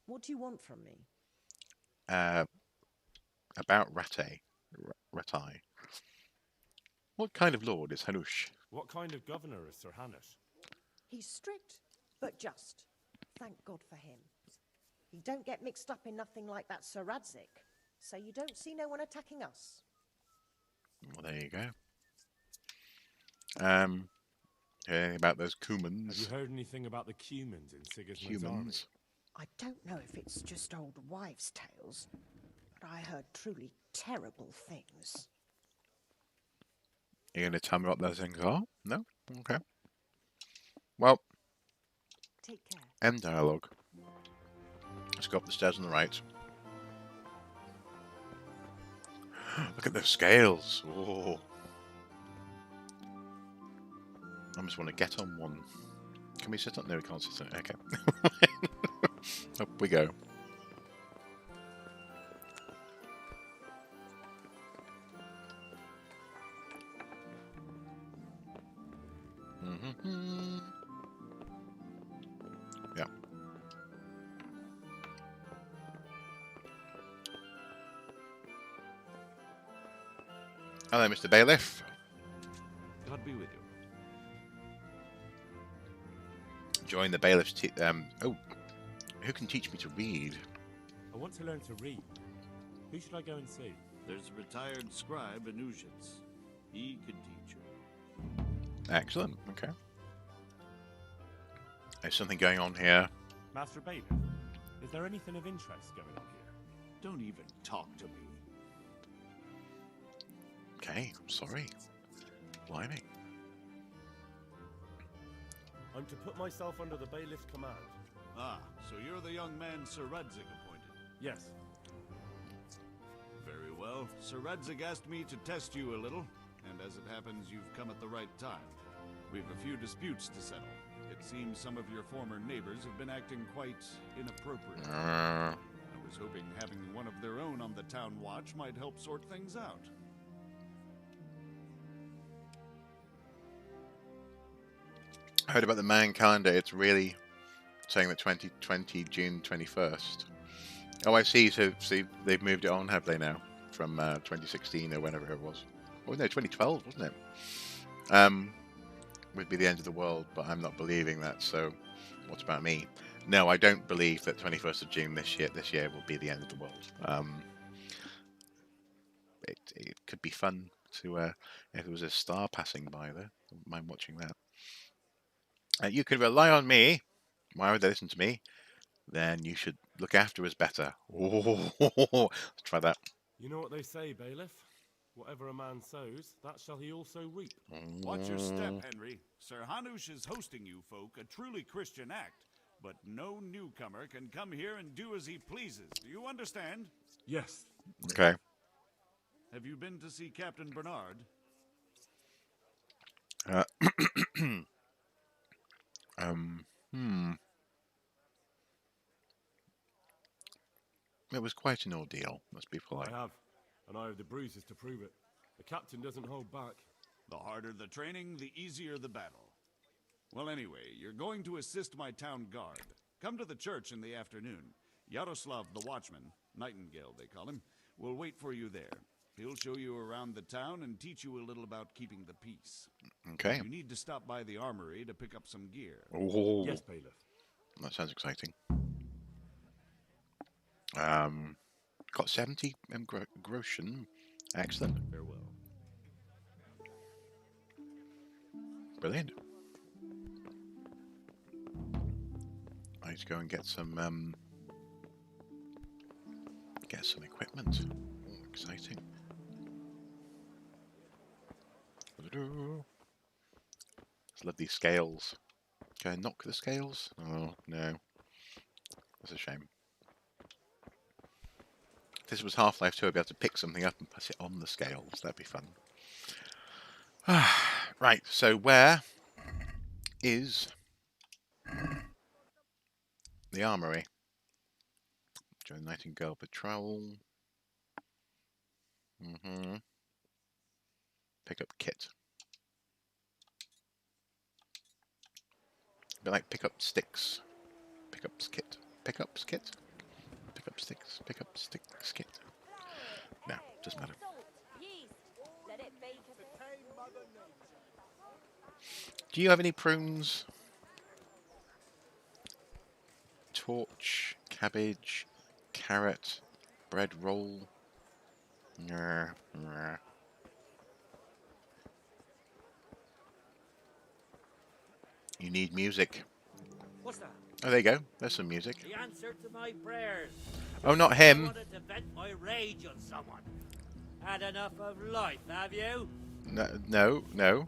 P: What do you want from me?
A: About Ratai. What kind of lord is Hanush?
G: What kind of governor is Sir Hanush?
P: He's strict, but just. Thank God for him. He don't get mixed up in nothing like that Sir Radzik, so you don't see no one attacking us.
A: Well, there you go. Anything about those Cumans?
G: Have you heard anything about the Cumans in Sigismund's army?
P: I don't know if it's just old wives' tales, but I heard truly terrible things.
A: You're going to tell me what those things are? No? Okay. Well,
P: take care.
A: End dialogue. Let's go up the stairs on the right. Look at those scales. Oh. I just want to get on one. Can we sit up? No, we can't sit on it. Okay. Up we go. Yeah. Hello, Mr. Bailiff.
Q: God be with you.
A: Join the bailiff's who can teach me to read?
G: I want to learn to read. Who should I go and see?
Q: There's a retired scribe, Anushitz. He could teach you.
A: Excellent. Okay. There's something going on here.
G: Master Bailiff, is there anything of interest going on here?
Q: Don't even talk to me.
A: Okay, I'm sorry. Blimey.
G: I'm to put myself under the bailiff's command.
Q: Ah, so you're the young man Sir Radzik appointed?
G: Yes.
Q: Very well. Sir Radzik asked me to test you a little, and as it happens, you've come at the right time. We've a few disputes to settle. It seems some of your former neighbors have been acting quite inappropriate. I was hoping having one of their own on the town watch might help sort things out.
A: I heard about the Mayan calendar. It's really saying that 2020, June 21st. Oh, I see. So they've moved it on, have they now? From 2016 or whenever it was. Oh, no, 2012, wasn't it? Would be the end of the world, but I'm not believing that, so what about me? No, I don't believe that 21st of June this year will be the end of the world. It could be fun to, if there was a star passing by there. I wouldn't mind watching that. You can rely on me. Why would they listen to me? Then you should look after us better. Oh, let's try that.
G: You know what they say, Bailiff? Whatever a man sows, that shall he also reap.
Q: Watch your step, Henry. Sir Hanush is hosting you folk, a truly Christian act. But no newcomer can come here and do as he pleases. Do you understand?
G: Yes.
A: Okay.
Q: Have you been to see Captain Bernard?
A: It was quite an ordeal, let's be polite.
G: I have, and I have the bruises to prove it. The captain doesn't hold back.
Q: The harder the training, the easier the battle. Well, anyway, you're going to assist my town guard. Come to the church in the afternoon. Yaroslav the watchman, Nightingale they call him, will wait for you there. He'll show you around the town and teach you a little about keeping the peace.
A: Okay.
Q: You need to stop by the armory to pick up some gear.
A: Oh.
G: Yes, Bailiff.
A: That sounds exciting. Got 70 groschen. Excellent.
G: Farewell.
A: Brilliant. I need to go and get some equipment. Oh, exciting. Just love these scales. Can I knock the scales? Oh, no. That's a shame. If this was Half-Life 2, I'd be able to pick something up and put it on the scales. That'd be fun. Right, so where is the armory? Join Nightingale Patrol. Pick up kit. A bit like pick up sticks. Pick up kit. Pick up kit. Pick up sticks. Pick up sticks kit. No, doesn't matter. Do you have any prunes? Torch, cabbage, carrot, bread roll. Nah, nah. You need music.
I: What's that?
A: Oh, there you go. There's some music.
I: The answer to my prayers.
A: Oh, not
I: I
A: him.
I: wanted to vent my rage on someone. Had enough of life, have you?
A: No, no.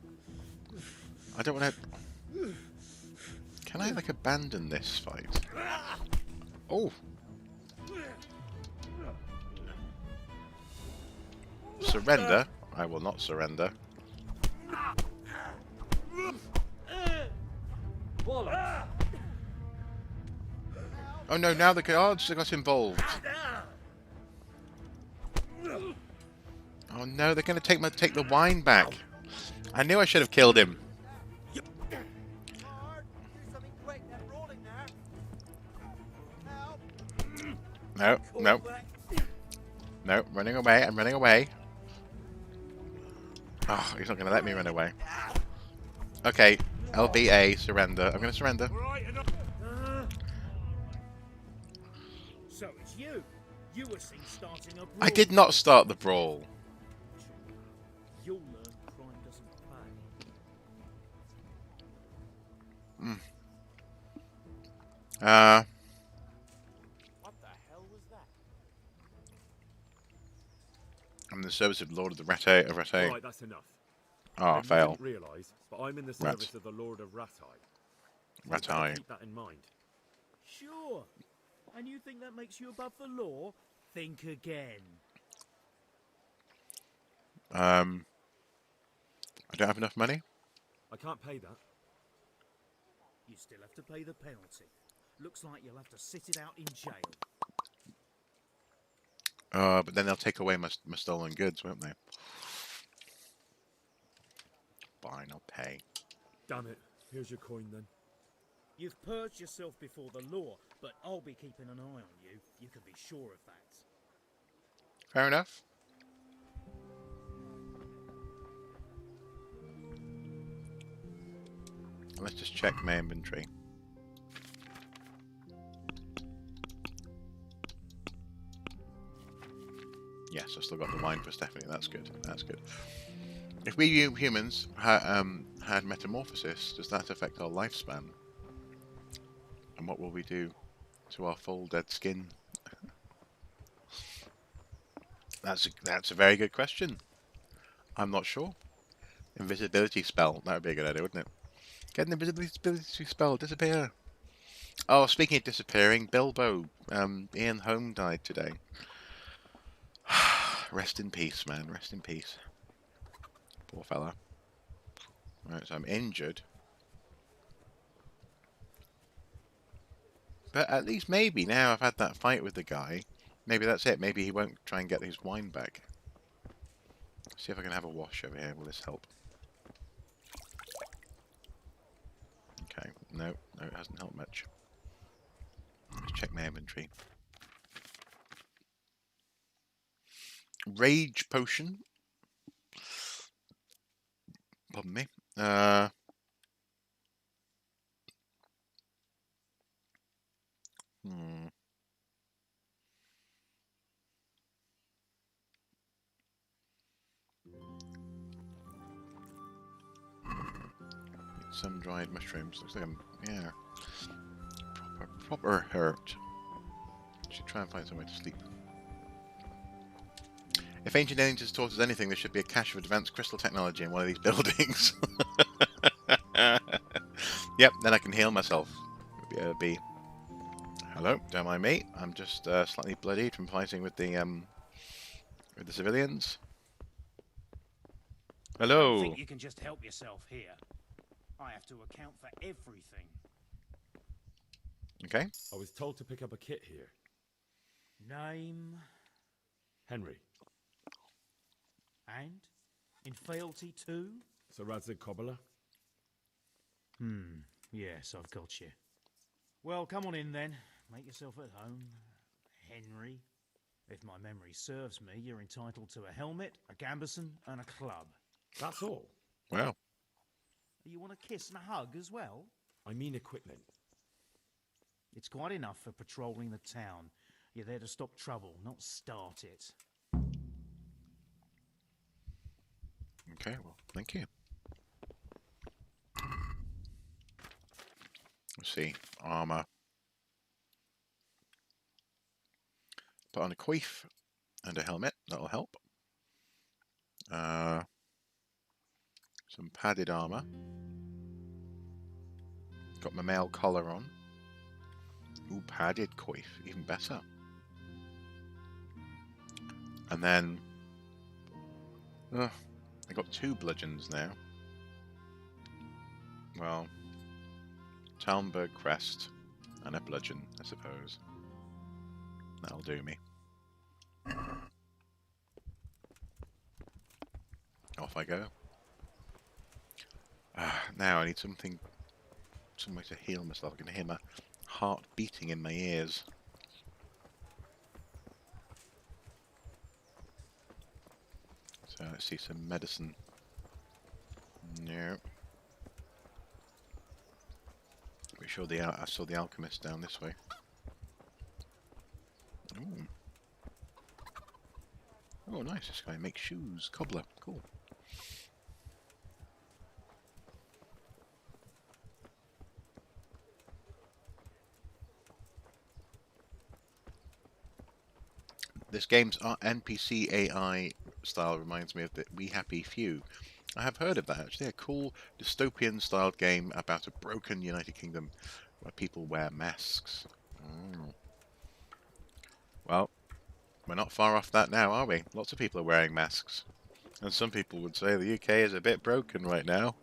A: I don't want to... Can I, like, abandon this fight? Oh! Surrender? I will not surrender. Oh no, now the guards got involved. Oh no, they're going to take the wine back. I knew I should have killed him. No, no. No, running away, I'm running away. Oh, he's not going to let me run away. Okay, LBA, surrender. I'm going to surrender.
M: So it's you. You were seen starting a brawl.
A: I did not start the brawl.
M: You'll learn crime doesn't pay. What the hell was that?
A: I'm in the service of Lord of the Rate.
G: Right, that's enough.
A: Oh,
G: Maybe
A: fail.
G: You didn't realise, but I'm in the service of the Lord of Ratai.
A: Ratai.
G: Keep that in mind.
M: Sure. And you think that makes you above the law? Think again.
A: I don't have enough money.
G: I can't pay that.
M: You still have to pay the penalty. Looks like you'll have to sit it out in jail.
A: But then they'll take away my stolen goods, won't they? Fine, I'll pay.
G: Damn it. Here's your coin then.
M: You've purged yourself before the law, but I'll be keeping an eye on you. You can be sure of that.
A: Fair enough. Let's just check my inventory. Yes, I've still got the wine for Stephanie. That's good. That's good. If we humans had metamorphosis, does that affect our lifespan? And what will we do to our full dead skin? That's a very good question. I'm not sure. Invisibility spell. That would be a good idea, wouldn't it? Get an invisibility spell. Disappear. Oh, speaking of disappearing, Bilbo. Ian Holm died today. Rest in peace, man. Rest in peace. Poor fella. Right, so I'm injured. But at least maybe now I've had that fight with the guy, maybe that's it. Maybe he won't try and get his wine back. See if I can have a wash over here. Will this help? Okay. No, it hasn't helped much. Let's check my inventory. Rage potion. Pardon me. some dried mushrooms. Looks like I'm, yeah, proper hurt. Should try and find somewhere to sleep. If Ancient Aliens has taught us anything, there should be a cache of advanced crystal technology in one of these buildings. Yep, then I can heal myself. Be. Hello, don't mind me. I'm just slightly bloodied from fighting with the civilians. Hello.
M: I think you can just help yourself here. I have to account for everything.
A: Okay.
G: I was told to pick up a kit here.
M: Name
G: Henry.
M: and in fealty too?
G: Sir Radzig Cobbler.
M: Yes, I've got you. Well, come on in then. Make yourself at home, Henry. If my memory serves me, you're entitled to a helmet, a gambeson, and a club.
G: That's all.
A: Wow.
M: You want a kiss and a hug as well?
G: I mean equipment.
M: It's quite enough for patrolling the town. You're there to stop trouble, not start it.
A: Okay, well, thank you. Let's see. Armour. Put on a coif and a helmet. That'll help. Some padded armour. Got my mail collar on. Ooh, padded coif. Even better. And then... I got 2 bludgeons now. Well... Talmberg crest and a bludgeon, I suppose. That'll do me. Off I go. Now I need something, some way to heal myself. I can hear my heart beating in my ears. So let's see some medicine. No. Pretty sure I saw the alchemist down this way. Ooh. Oh, nice. This guy makes shoes. Cobbler. Cool. This game's NPC AI style reminds me of the We Happy Few. I have heard of that, actually. A cool dystopian-styled game about a broken United Kingdom where people wear masks. Well, we're not far off that now, are we? Lots of people are wearing masks. And some people would say the UK is a bit broken right now.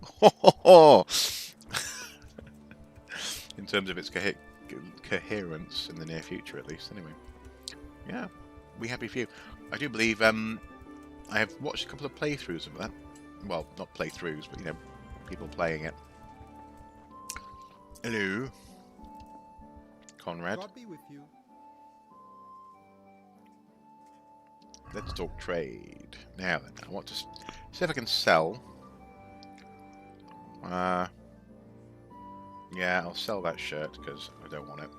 A: In terms of its coherence in the near future, at least, anyway. Yeah, We Happy Few. I do believe I have watched a couple of playthroughs of that. Well, not playthroughs, but, you know, people playing it. Hello. Conrad.
L: God be with you.
A: Let's talk trade. Now then, I want to see if I can sell. Yeah, I'll sell that shirt because I don't want it.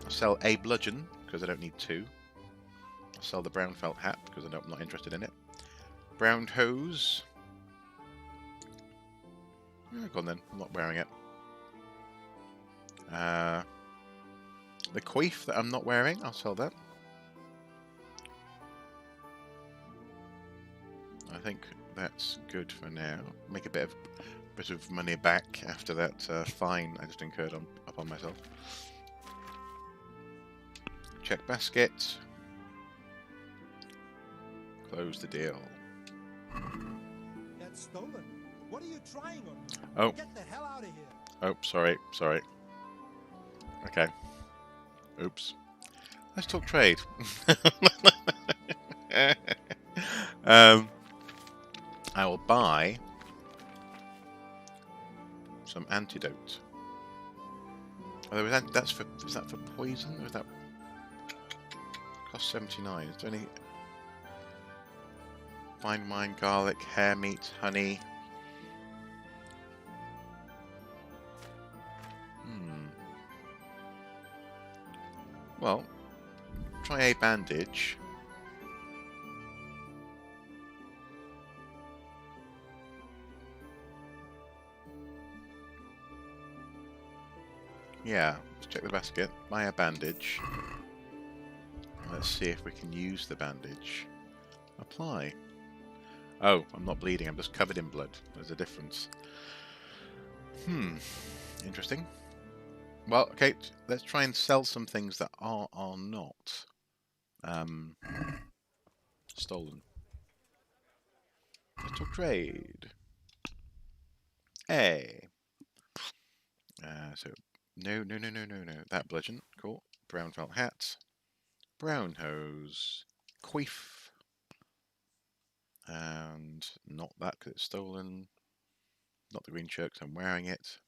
A: I'll sell a bludgeon because I don't need 2. I'll sell the brown felt hat because I'm not interested in it. Brown hose. Yeah, go on then. I'm not wearing it. The coif that I'm not wearing, I'll sell that. I think that's good for now. Make a bit of money back after that fine I just incurred upon myself. Check basket. Close the deal.
L: That's stolen. What are you trying on me?
A: Oh.
L: Get the hell out of here.
A: Oh, sorry. Okay. Oops. Let's talk trade. I will buy some antidote. Oh, that's for, is that for poison? Or is that cost 79? Is there any fine wine, garlic, hare meat, honey? Well, try a bandage. Yeah, let's check the basket. Buy a bandage. Let's see if we can use the bandage. Apply. Oh, I'm not bleeding, I'm just covered in blood. There's a difference. Interesting. Well, okay, let's try and sell some things that are not stolen. Let's talk trade. Hey. So, no. That bludgeon, cool. Brown felt hat. Brown hose. Queef. And not that because it's stolen. Not the green shirt because I'm wearing it.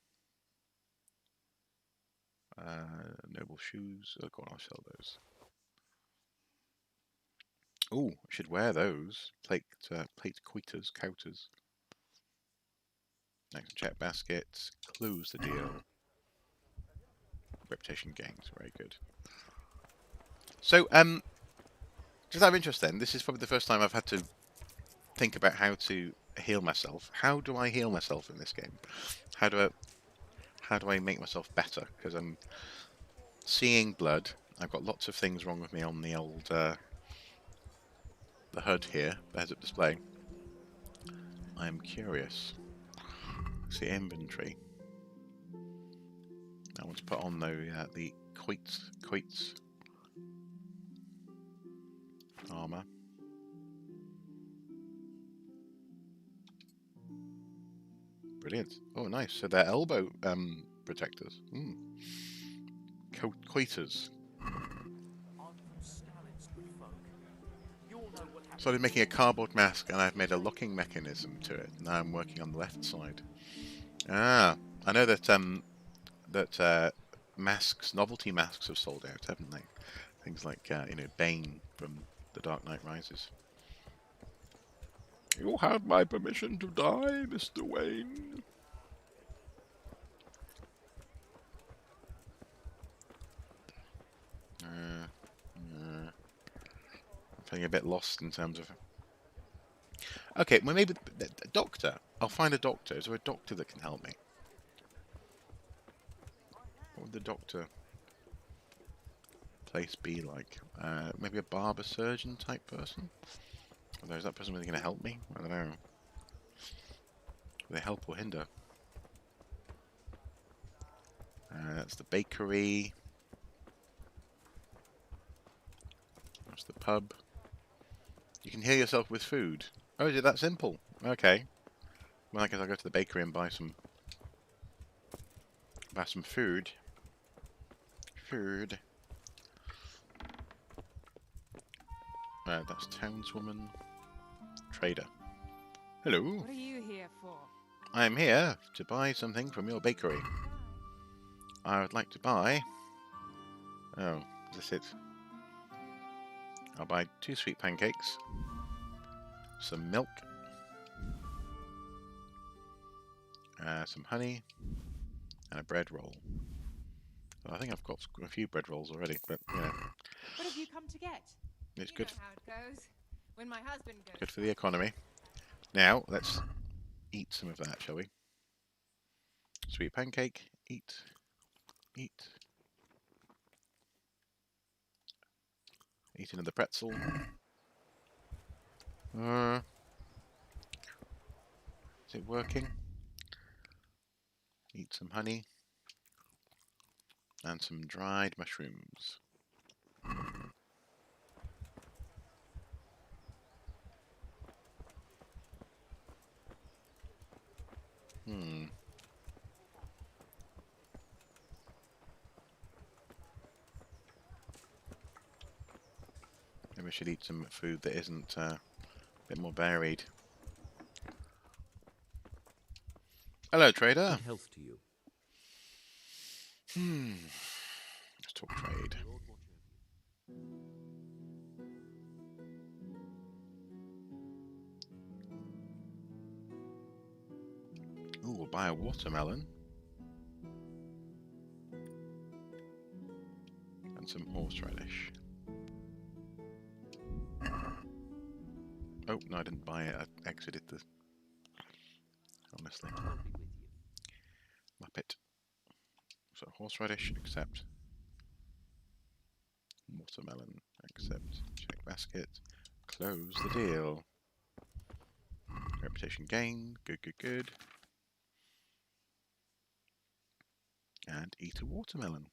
A: Noble shoes. Oh, go on, I'll sell those. Oh, I should wear those. Plate quiters, couters. Next, check baskets. Close the deal. Reputation gains. Very good. So, just out of interest then, this is probably the first time I've had to think about how to heal myself. How do I heal myself in this game? How do I make myself better? Because I'm seeing blood. I've got lots of things wrong with me on the old the HUD here, the heads-up display. I'm curious. See inventory. I want to put on the quoits armor. Brilliant. Oh, nice. So they're elbow protectors. Quoiters. Started making a cardboard mask, and I've made a locking mechanism to it. Now I'm working on the left side. Ah, I know that masks, novelty masks, have sold out, haven't they? Things like Bane from The Dark Knight Rises. You have my permission to die, Mr. Wayne. I'm feeling a bit lost in terms of... Okay, well maybe a doctor. I'll find a doctor. Is there a doctor that can help me? What would the doctor place be like? Maybe a barber surgeon type person? Although is that person really going to help me? I don't know. Will they help or hinder? That's the bakery. That's the pub. You can heal yourself with food. Oh, is it that simple? Okay. Well, I guess I'll go to the bakery and buy some food. That's townswoman. Trader. Hello.
K: What are you here for?
A: I'm here to buy something from your bakery. I would like to buy... Oh, is this it? I'll buy 2 sweet pancakes, some milk, some honey, and a bread roll. Well, I think I've got a few bread rolls already, but yeah.
K: What have you come to get?
A: It's
K: You
A: good.
K: know how it goes. When my husband goes.
A: Good for the economy. Now, let's eat some of that, shall we? Sweet pancake. Eat. Eat another pretzel. Is it working? Eat some honey. And some dried mushrooms. Maybe I should eat some food that isn't a bit more varied. Hello, trader.
R: Good health to you.
A: Let's talk trade. Ooh, we'll buy a watermelon. And some horseradish. Oh, no, I didn't buy it. I exited the... Honestly. Muppet. So horseradish, accept. Watermelon, accept. Check basket. Close the deal. Reputation gained. Good, good, good. And eat a watermelon.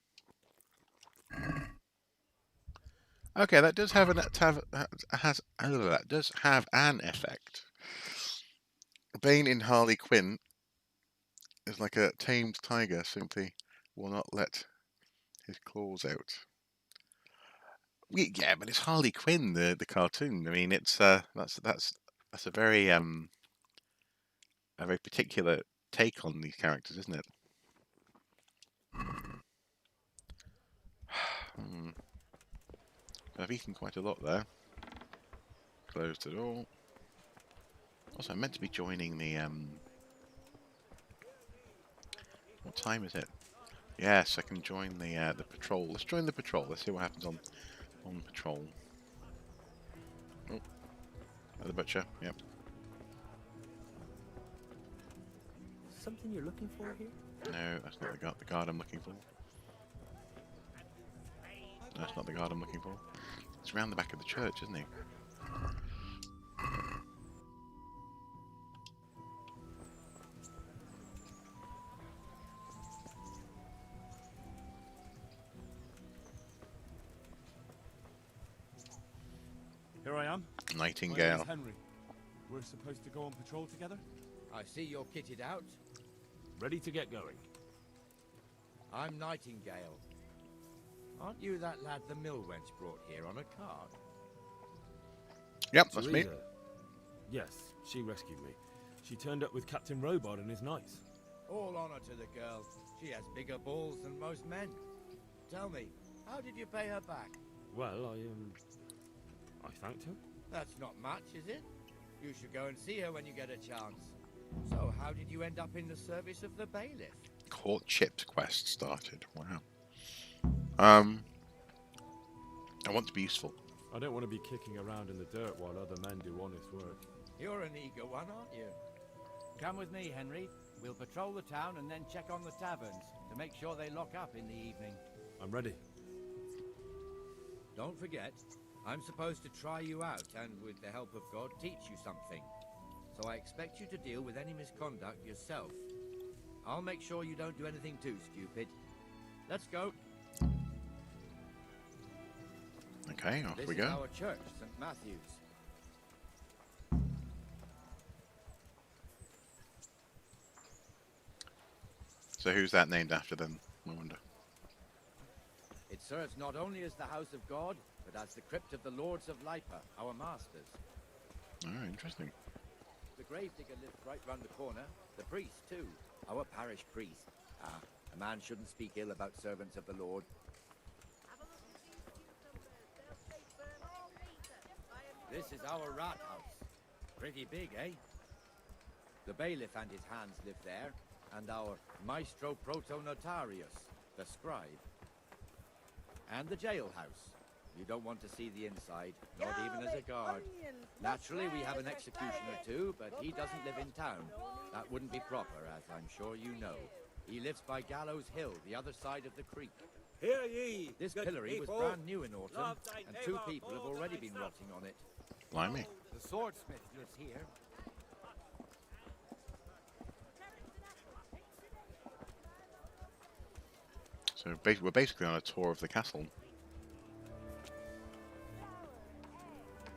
A: Okay, that does have that does have an effect. Bane in Harley Quinn is like a tamed tiger, simply will not let his claws out. Yeah, but it's Harley Quinn, the cartoon. I mean, it's that's a very particular take on these characters, isn't it? I've eaten quite a lot there. Close the door. Also, I'm meant to be joining the what time is it? Yes, I can join the patrol. Let's join the patrol. Let's see what happens on patrol. Oh, the butcher. Yep.
R: Something you're looking for here?
A: No, that's not the guard I'm looking for. That's not the guard I'm looking for. It's around the back of the church, isn't he?
G: Here I am.
A: Nightingale.
G: My name's Henry. We're supposed to go on patrol together?
S: I see you're kitted out.
G: Ready to get going.
S: I'm Nightingale. Aren't you that lad the mill wench brought here on a cart?
A: Yep, that's me.
G: Teresa. Yes, she rescued me. She turned up with Captain Robard and his knights.
S: All honor to the girl. She has bigger balls than most men. Tell me, how did you pay her back?
G: Well, I thanked her.
S: That's not much, is it? You should go and see her when you get a chance. So, how did you end up in the service of the bailiff?
A: Courtship quest started. Wow. I want to be useful.
G: I don't want to be kicking around in the dirt while other men do honest work.
S: You're an eager one, aren't you?
R: Come with me, Henry. We'll patrol the town and then check on the taverns to make sure they lock up in the evening.
G: I'm ready.
S: Don't forget, I'm supposed to try you out and, with the help of God, teach you something. So I expect you to deal with any misconduct yourself. I'll make sure you don't do anything too stupid. Let's go.
A: Okay, off we go.
S: This is our church, St. Matthew's.
A: So who's that named after then? I wonder.
S: It serves not only as the house of God, but as the crypt of the Lords of Lipa, our masters.
A: Oh, interesting.
S: The gravedigger lives right round the corner. The priest, too. Our parish priest. Ah, a man shouldn't speak ill about servants of the Lord. This is our rat house. Pretty big, eh? The bailiff and his hands live there, and our maestro protonotarius, the scribe. And the jailhouse. You don't want to see the inside, not even as a guard. Naturally, we have an executioner too, but he doesn't live in town. That wouldn't be proper, as I'm sure you know. He lives by Gallows Hill, the other side of the creek.
I: Hear ye!
S: This pillory was brand new in autumn, and 2 people have already been rotting on it.
A: Blimey.
S: The swordsmith lives here.
A: So we're basically on a tour of the castle.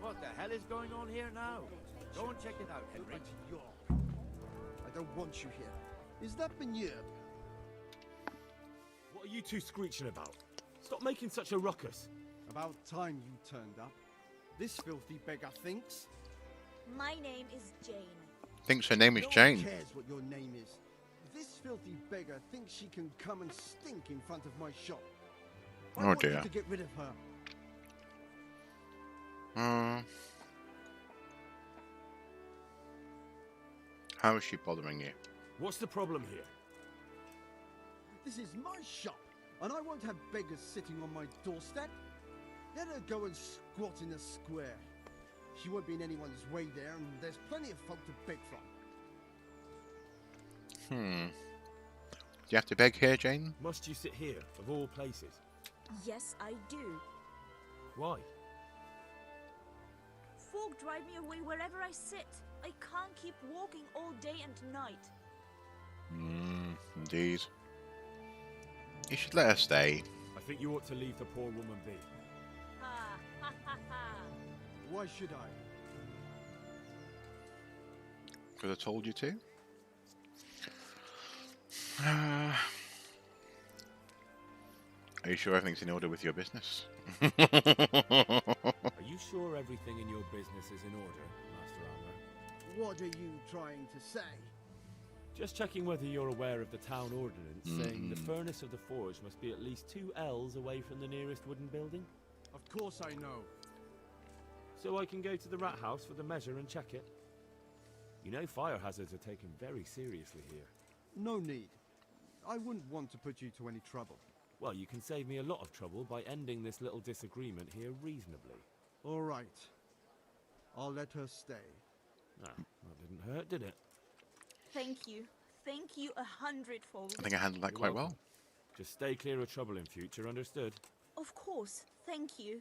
S: What the hell is going on here now? Go and check it out, Henry.
T: I don't want you here. Is that Benir?
G: What are you two screeching about? Stop making such a ruckus.
T: About time you turned up. This filthy beggar thinks.
C: My name is Jane.
A: Thinks her name is
T: No
A: Jane.
T: one cares what your name is. This filthy beggar thinks she can come and stink in front of my shop. I
A: Oh
T: want
A: dear.
T: you to get rid of her.
A: How is she bothering you?
G: What's the problem here?
T: This is my shop, and I won't have beggars sitting on my doorstep. Let her go and squat in the square. She won't be in anyone's way there, and there's plenty of folk to beg from.
A: you have to beg here, Jane?
G: Must you sit here, of all places?
C: Yes, I do.
G: Why?
C: Folk drive me away wherever I sit. I can't keep walking all day and night.
A: Indeed. You should let her stay.
G: I think you ought to leave the poor woman be.
N: Ha ha ha ha.
T: Why should I?
A: Because I told you to. Are you sure everything's in order with your business?
G: Are you sure everything in your business is in order, Master Armour?
T: What are you trying to say?
G: Just checking whether you're aware of the town ordinance saying the furnace of the forge must be at least 2 ells away from the nearest wooden building.
T: Of course I know.
G: So I can go to the rat house for the measure and check it. You know fire hazards are taken very seriously here.
T: No need. I wouldn't want to put you to any trouble.
G: Well, you can save me a lot of trouble by ending this little disagreement here reasonably.
T: All right. I'll let her stay.
G: Ah, that didn't hurt, did it?
C: Thank you. Thank you 100-fold.
A: I think I handled that quite well.
G: Just stay clear of trouble in future, understood?
C: Of course. Thank you.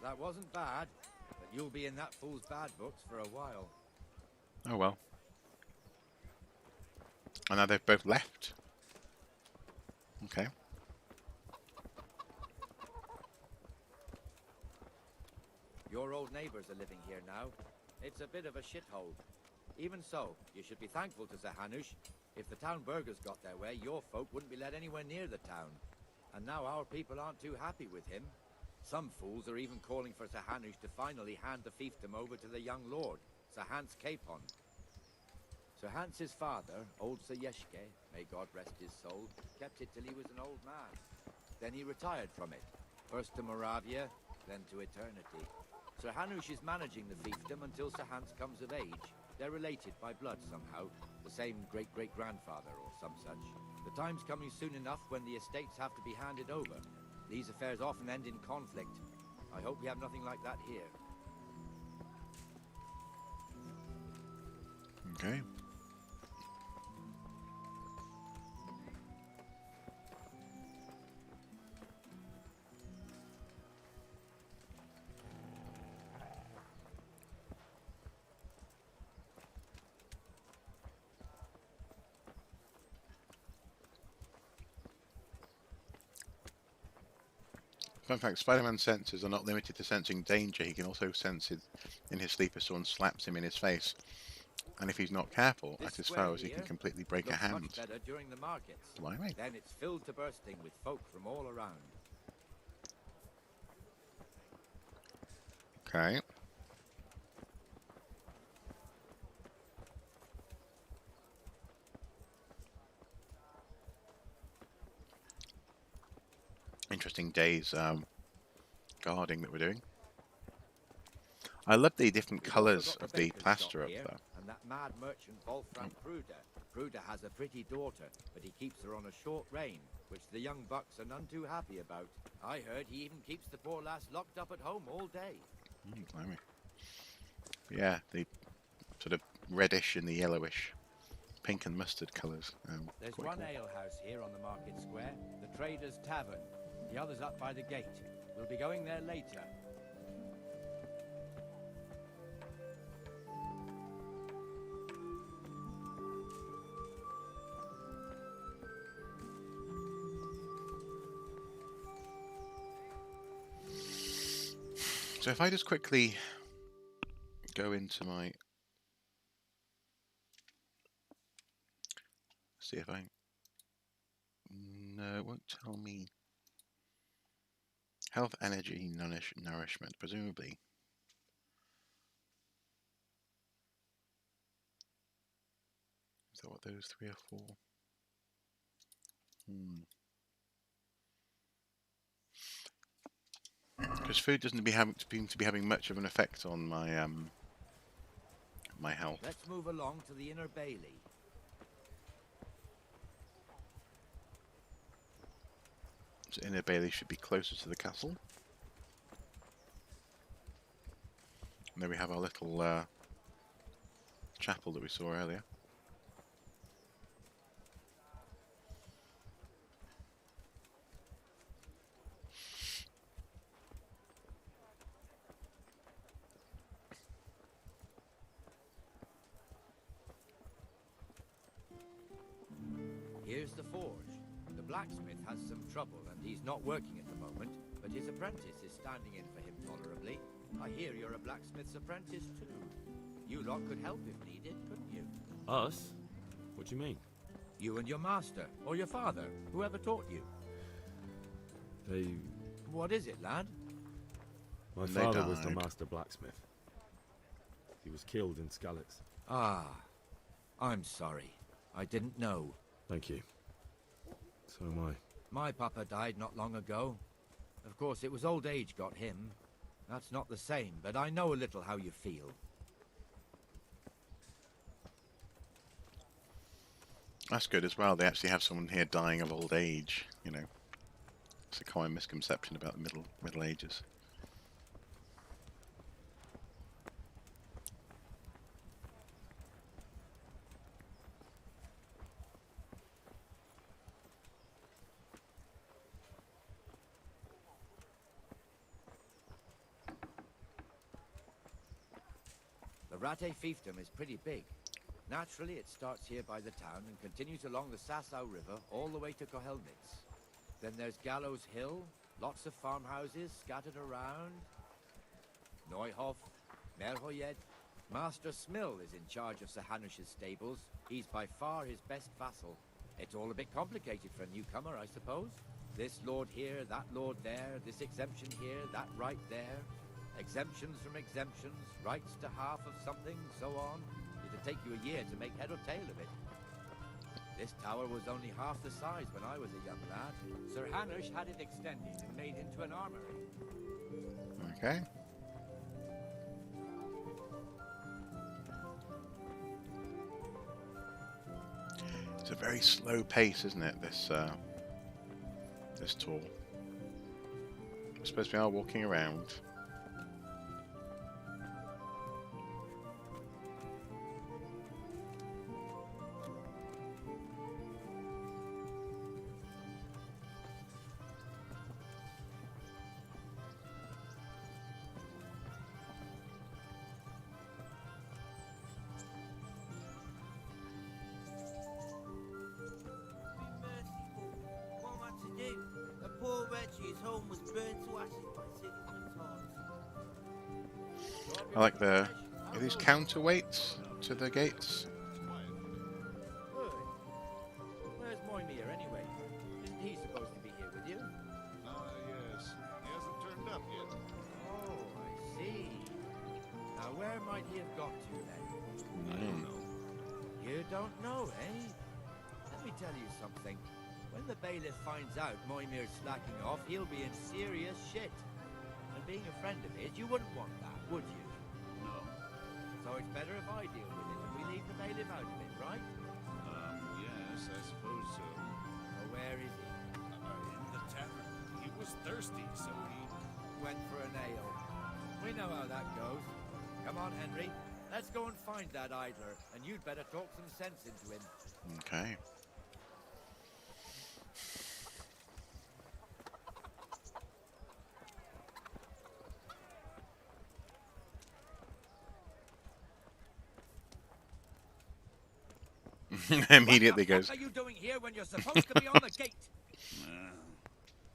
S: That wasn't bad, but you'll be in that fool's bad books for a while.
A: Oh well. And now they've both left. Okay.
S: Your old neighbors are living here now. It's a bit of a shithole. Even so, you should be thankful to Sir Hanush. If the town burghers got their way, your folk wouldn't be let anywhere near the town. And now our people aren't too happy with him. Some fools are even calling for Sir Hanush to finally hand the fiefdom over to the young lord, Sir Hans Capon. Sir Hans's father, old Sir Yeshke, may God rest his soul, kept it till he was an old man. Then he retired from it, first to Moravia, then to eternity. Sir Hanush is managing the fiefdom until Sir Hans comes of age. They're related by blood somehow, the same great-great-grandfather or some such. The time's coming soon enough when the estates have to be handed over. These affairs often end in conflict. I hope we have nothing like that here.
A: Okay. Fun fact, Spider-Man's senses are not limited to sensing danger. He can also sense it in his sleep if someone slaps him in his face. And if he's not careful, at his foes, he can completely break a hand.
S: Much better during the markets.
A: Blimey.
S: Then it's filled to bursting with folk from all around.
A: Okay. Interesting days guarding that we're doing. I love the different colours of the plaster up there.
S: And that mad merchant Wolfram Pruder. Pruder has a pretty daughter, but he keeps her on a short rein, which the young bucks are none too happy about. I heard he even keeps the poor lass locked up at home all day.
A: Blimey. Yeah, the sort of reddish and the yellowish, pink and mustard colours.
R: There's
S: Quite
R: one
S: cool.
R: alehouse here on the market square, the Trader's Tavern. The other's up by the gate. We'll be going there later.
A: So if I just quickly go into my... See if I... No, it won't tell me. Health, energy, nourishment, presumably. Is that what those 3 are for? Because food doesn't seem to be having much of an effect on my my health.
S: Let's move along to the inner bailey.
A: So inner bailey should be closer to the castle. And then we have our little chapel that we saw earlier.
S: Here's the forge. The blacksmith has some trouble and he's not working at the moment, but his apprentice is standing in for him tolerably. I hear you're a blacksmith's apprentice too. You lot could help if needed, couldn't you?
G: Us? What do you mean?
S: You and your master, or your father, whoever taught you.
G: They...
S: What is it, lad?
G: My father was the master blacksmith. He was killed in Skalitz.
S: Ah, I'm sorry. I didn't know.
G: Thank you. So am I.
S: My papa died not long ago. Of course, it was old age got him. That's not the same, but I know a little how you feel.
A: That's good as well. They actually have someone here dying of old age, you know. It's a common misconception about the Middle Ages.
S: The Rate fiefdom is pretty big. Naturally, it starts here by the town and continues along the Sasau River all the way to Kohelnitz. Then there's Gallows Hill, lots of farmhouses scattered around. Neuhof, Merhoyed. Master Smill is in charge of Sir Hanush's stables. He's by far his best vassal. It's all a bit complicated for a newcomer, I suppose. This lord here, that lord there, this exemption here, that right there. Exemptions from exemptions, rights to half of something, so on. It'd take you a year to make head or tail of it. This tower was only half the size when I was a young lad. Sir Hanush had it extended and made into an armory.
A: Okay. It's a very slow pace, isn't it? This tour. I suppose we are walking around. I like the... Are these counterweights to the gates?
S: Where's Moimir anyway? Isn't he supposed to be here with you?
Q: Yes. He hasn't turned up yet.
S: Oh, I see. Now where might he have got to then?
Q: I don't know.
S: You don't know, eh? Let me tell you something. When the bailiff finds out Moimir's slacking off, he'll be in serious shit. And being a friend of his, you wouldn't want that, would you?
Q: No.
S: So it's better if I deal with it and we leave the bailiff out of it, right?
Q: Yes, I suppose so.
S: Well, where is he?
F: In the tavern. He was thirsty, so he...
S: Went for an ale. We know how that goes. Come on, Henry. Let's go and find that idler, and you'd better talk some sense into him.
A: Okay. Immediately goes.
S: What are you doing here when you're supposed to be on the gate?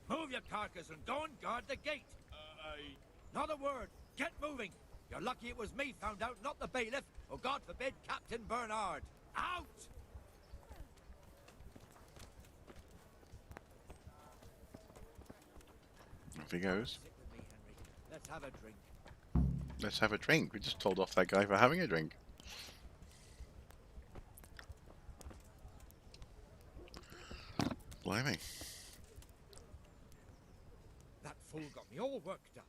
S: Move your carcass and go and guard the gate. Not a word. Get moving. You're lucky it was me found out, not the bailiff, or God forbid, Captain Bernard. Out!
A: Off he goes.
S: Sit with me, Henry. Let's have a drink.
A: Let's have a drink. We just told off that guy for having a drink. Blimey.
S: That fool got me all worked up.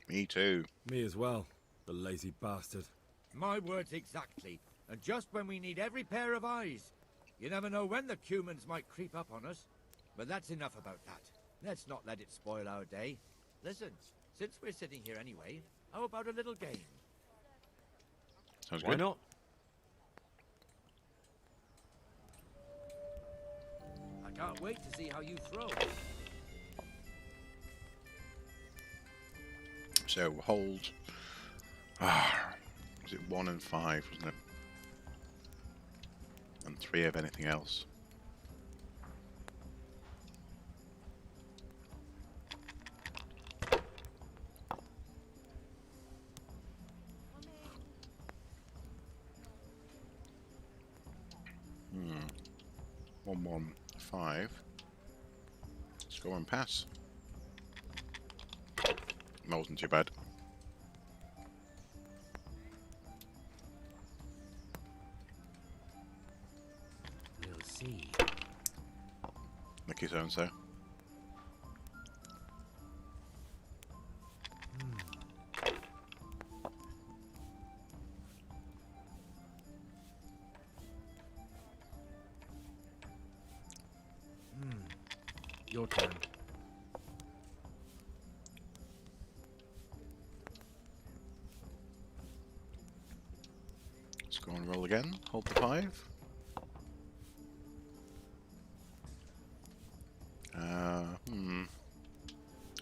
A: Me too.
G: Me as well, the lazy bastard.
S: My words exactly. And just when we need every pair of eyes. You never know when the Cumans might creep up on us. But that's enough about that. Let's not let it spoil our day. Listen, since we're sitting here anyway, how about a little game?
A: Sounds
G: Why
A: good.
G: not?
S: I can't wait to see how you throw.
A: So hold. Was it 1 and 5, wasn't it? and 3 of anything else. Hmm. 115. Let's go and pass. That wasn't too bad.
I: We'll see.
A: Lucky so and so.
I: Your turn.
A: Let's go and roll again. Hold the 5.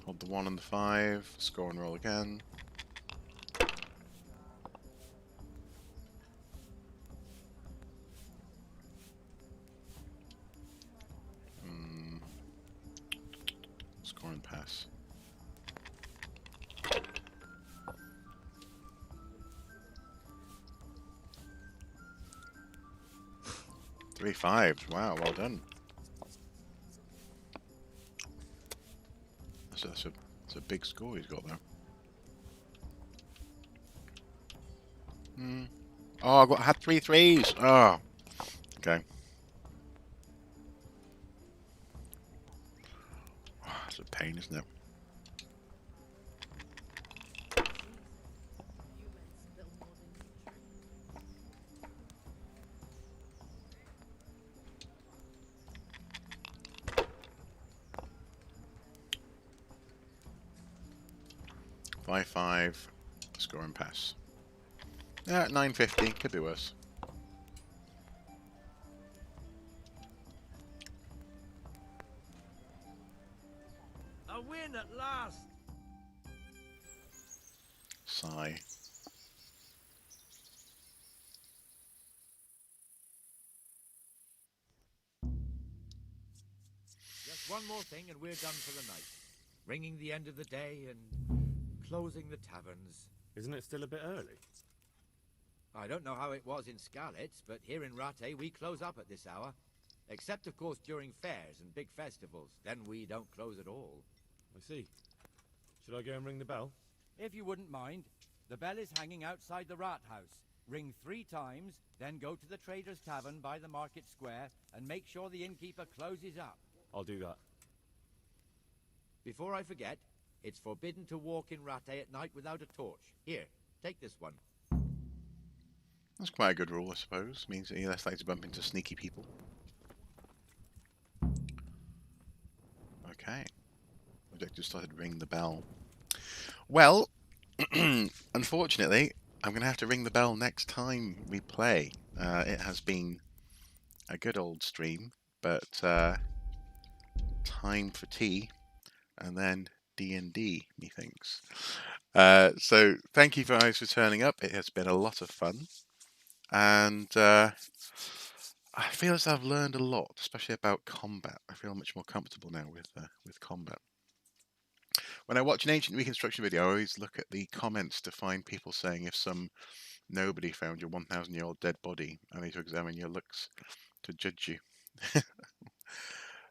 A: Hold the 1 and the 5. Score and roll again. Score and pass. 3 5s. Wow, well done. That's a big score he's got there. Oh, I had 3 3s. Oh, okay. Oh, it's a pain, isn't it? Five 5. Score and pass. Yeah, 950. Could be worse.
I: A win at last!
A: Sigh.
S: Just one more thing and we're done for the night. Ringing the end of the day and closing the taverns.
G: Isn't it still a bit early?
S: I don't know how it was in Skalitz, but here in Rattay we close up at this hour. Except, of course, during fairs and big festivals. Then we don't close at all.
G: I see. Should I go and ring the bell?
R: If you wouldn't mind, the bell is hanging outside the Rathaus. Ring 3 times, then go to the Trader's Tavern by the Market Square and make sure the innkeeper closes up.
G: I'll do that.
S: Before I forget, it's forbidden to walk in Rattay at night without a torch. Here, take this one.
A: That's quite a good rule, I suppose. Means that you're less likely to bump into sneaky people. Okay. Objective started ring the bell. Well, unfortunately, I'm going to have to ring the bell next time we play. It has been a good old stream, but time for tea, and then D&D, methinks. So thank you guys for turning up. It has been a lot of fun, and I feel as I've learned a lot, especially about combat. I feel much more comfortable now with combat. When I watch an ancient reconstruction video, I always look at the comments to find people saying if some nobody found your 1,000-year-old dead body, I need to examine your looks to judge you.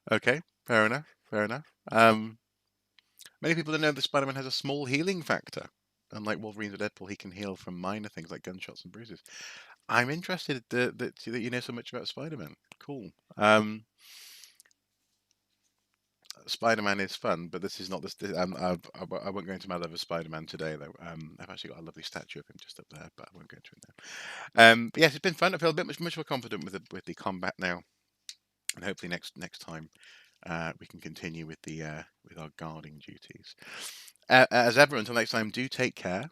A: Okay, fair enough, fair enough. Many people don't know that Spider-Man has a small healing factor. Unlike Wolverine or Deadpool, he can heal from minor things like gunshots and bruises. I'm interested that you know so much about Spider-Man. Cool. Spider-Man is fun, but this is not this. I won't go into my love of Spider-Man today, though. I've actually got a lovely statue of him just up there, but I won't go into it now. But yes, it's been fun. I feel a bit much more confident with the combat now, and hopefully next time we can continue with our guarding duties. As ever, until next time, do take care,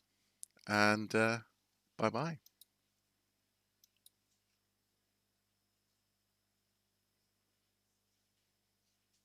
A: and bye bye.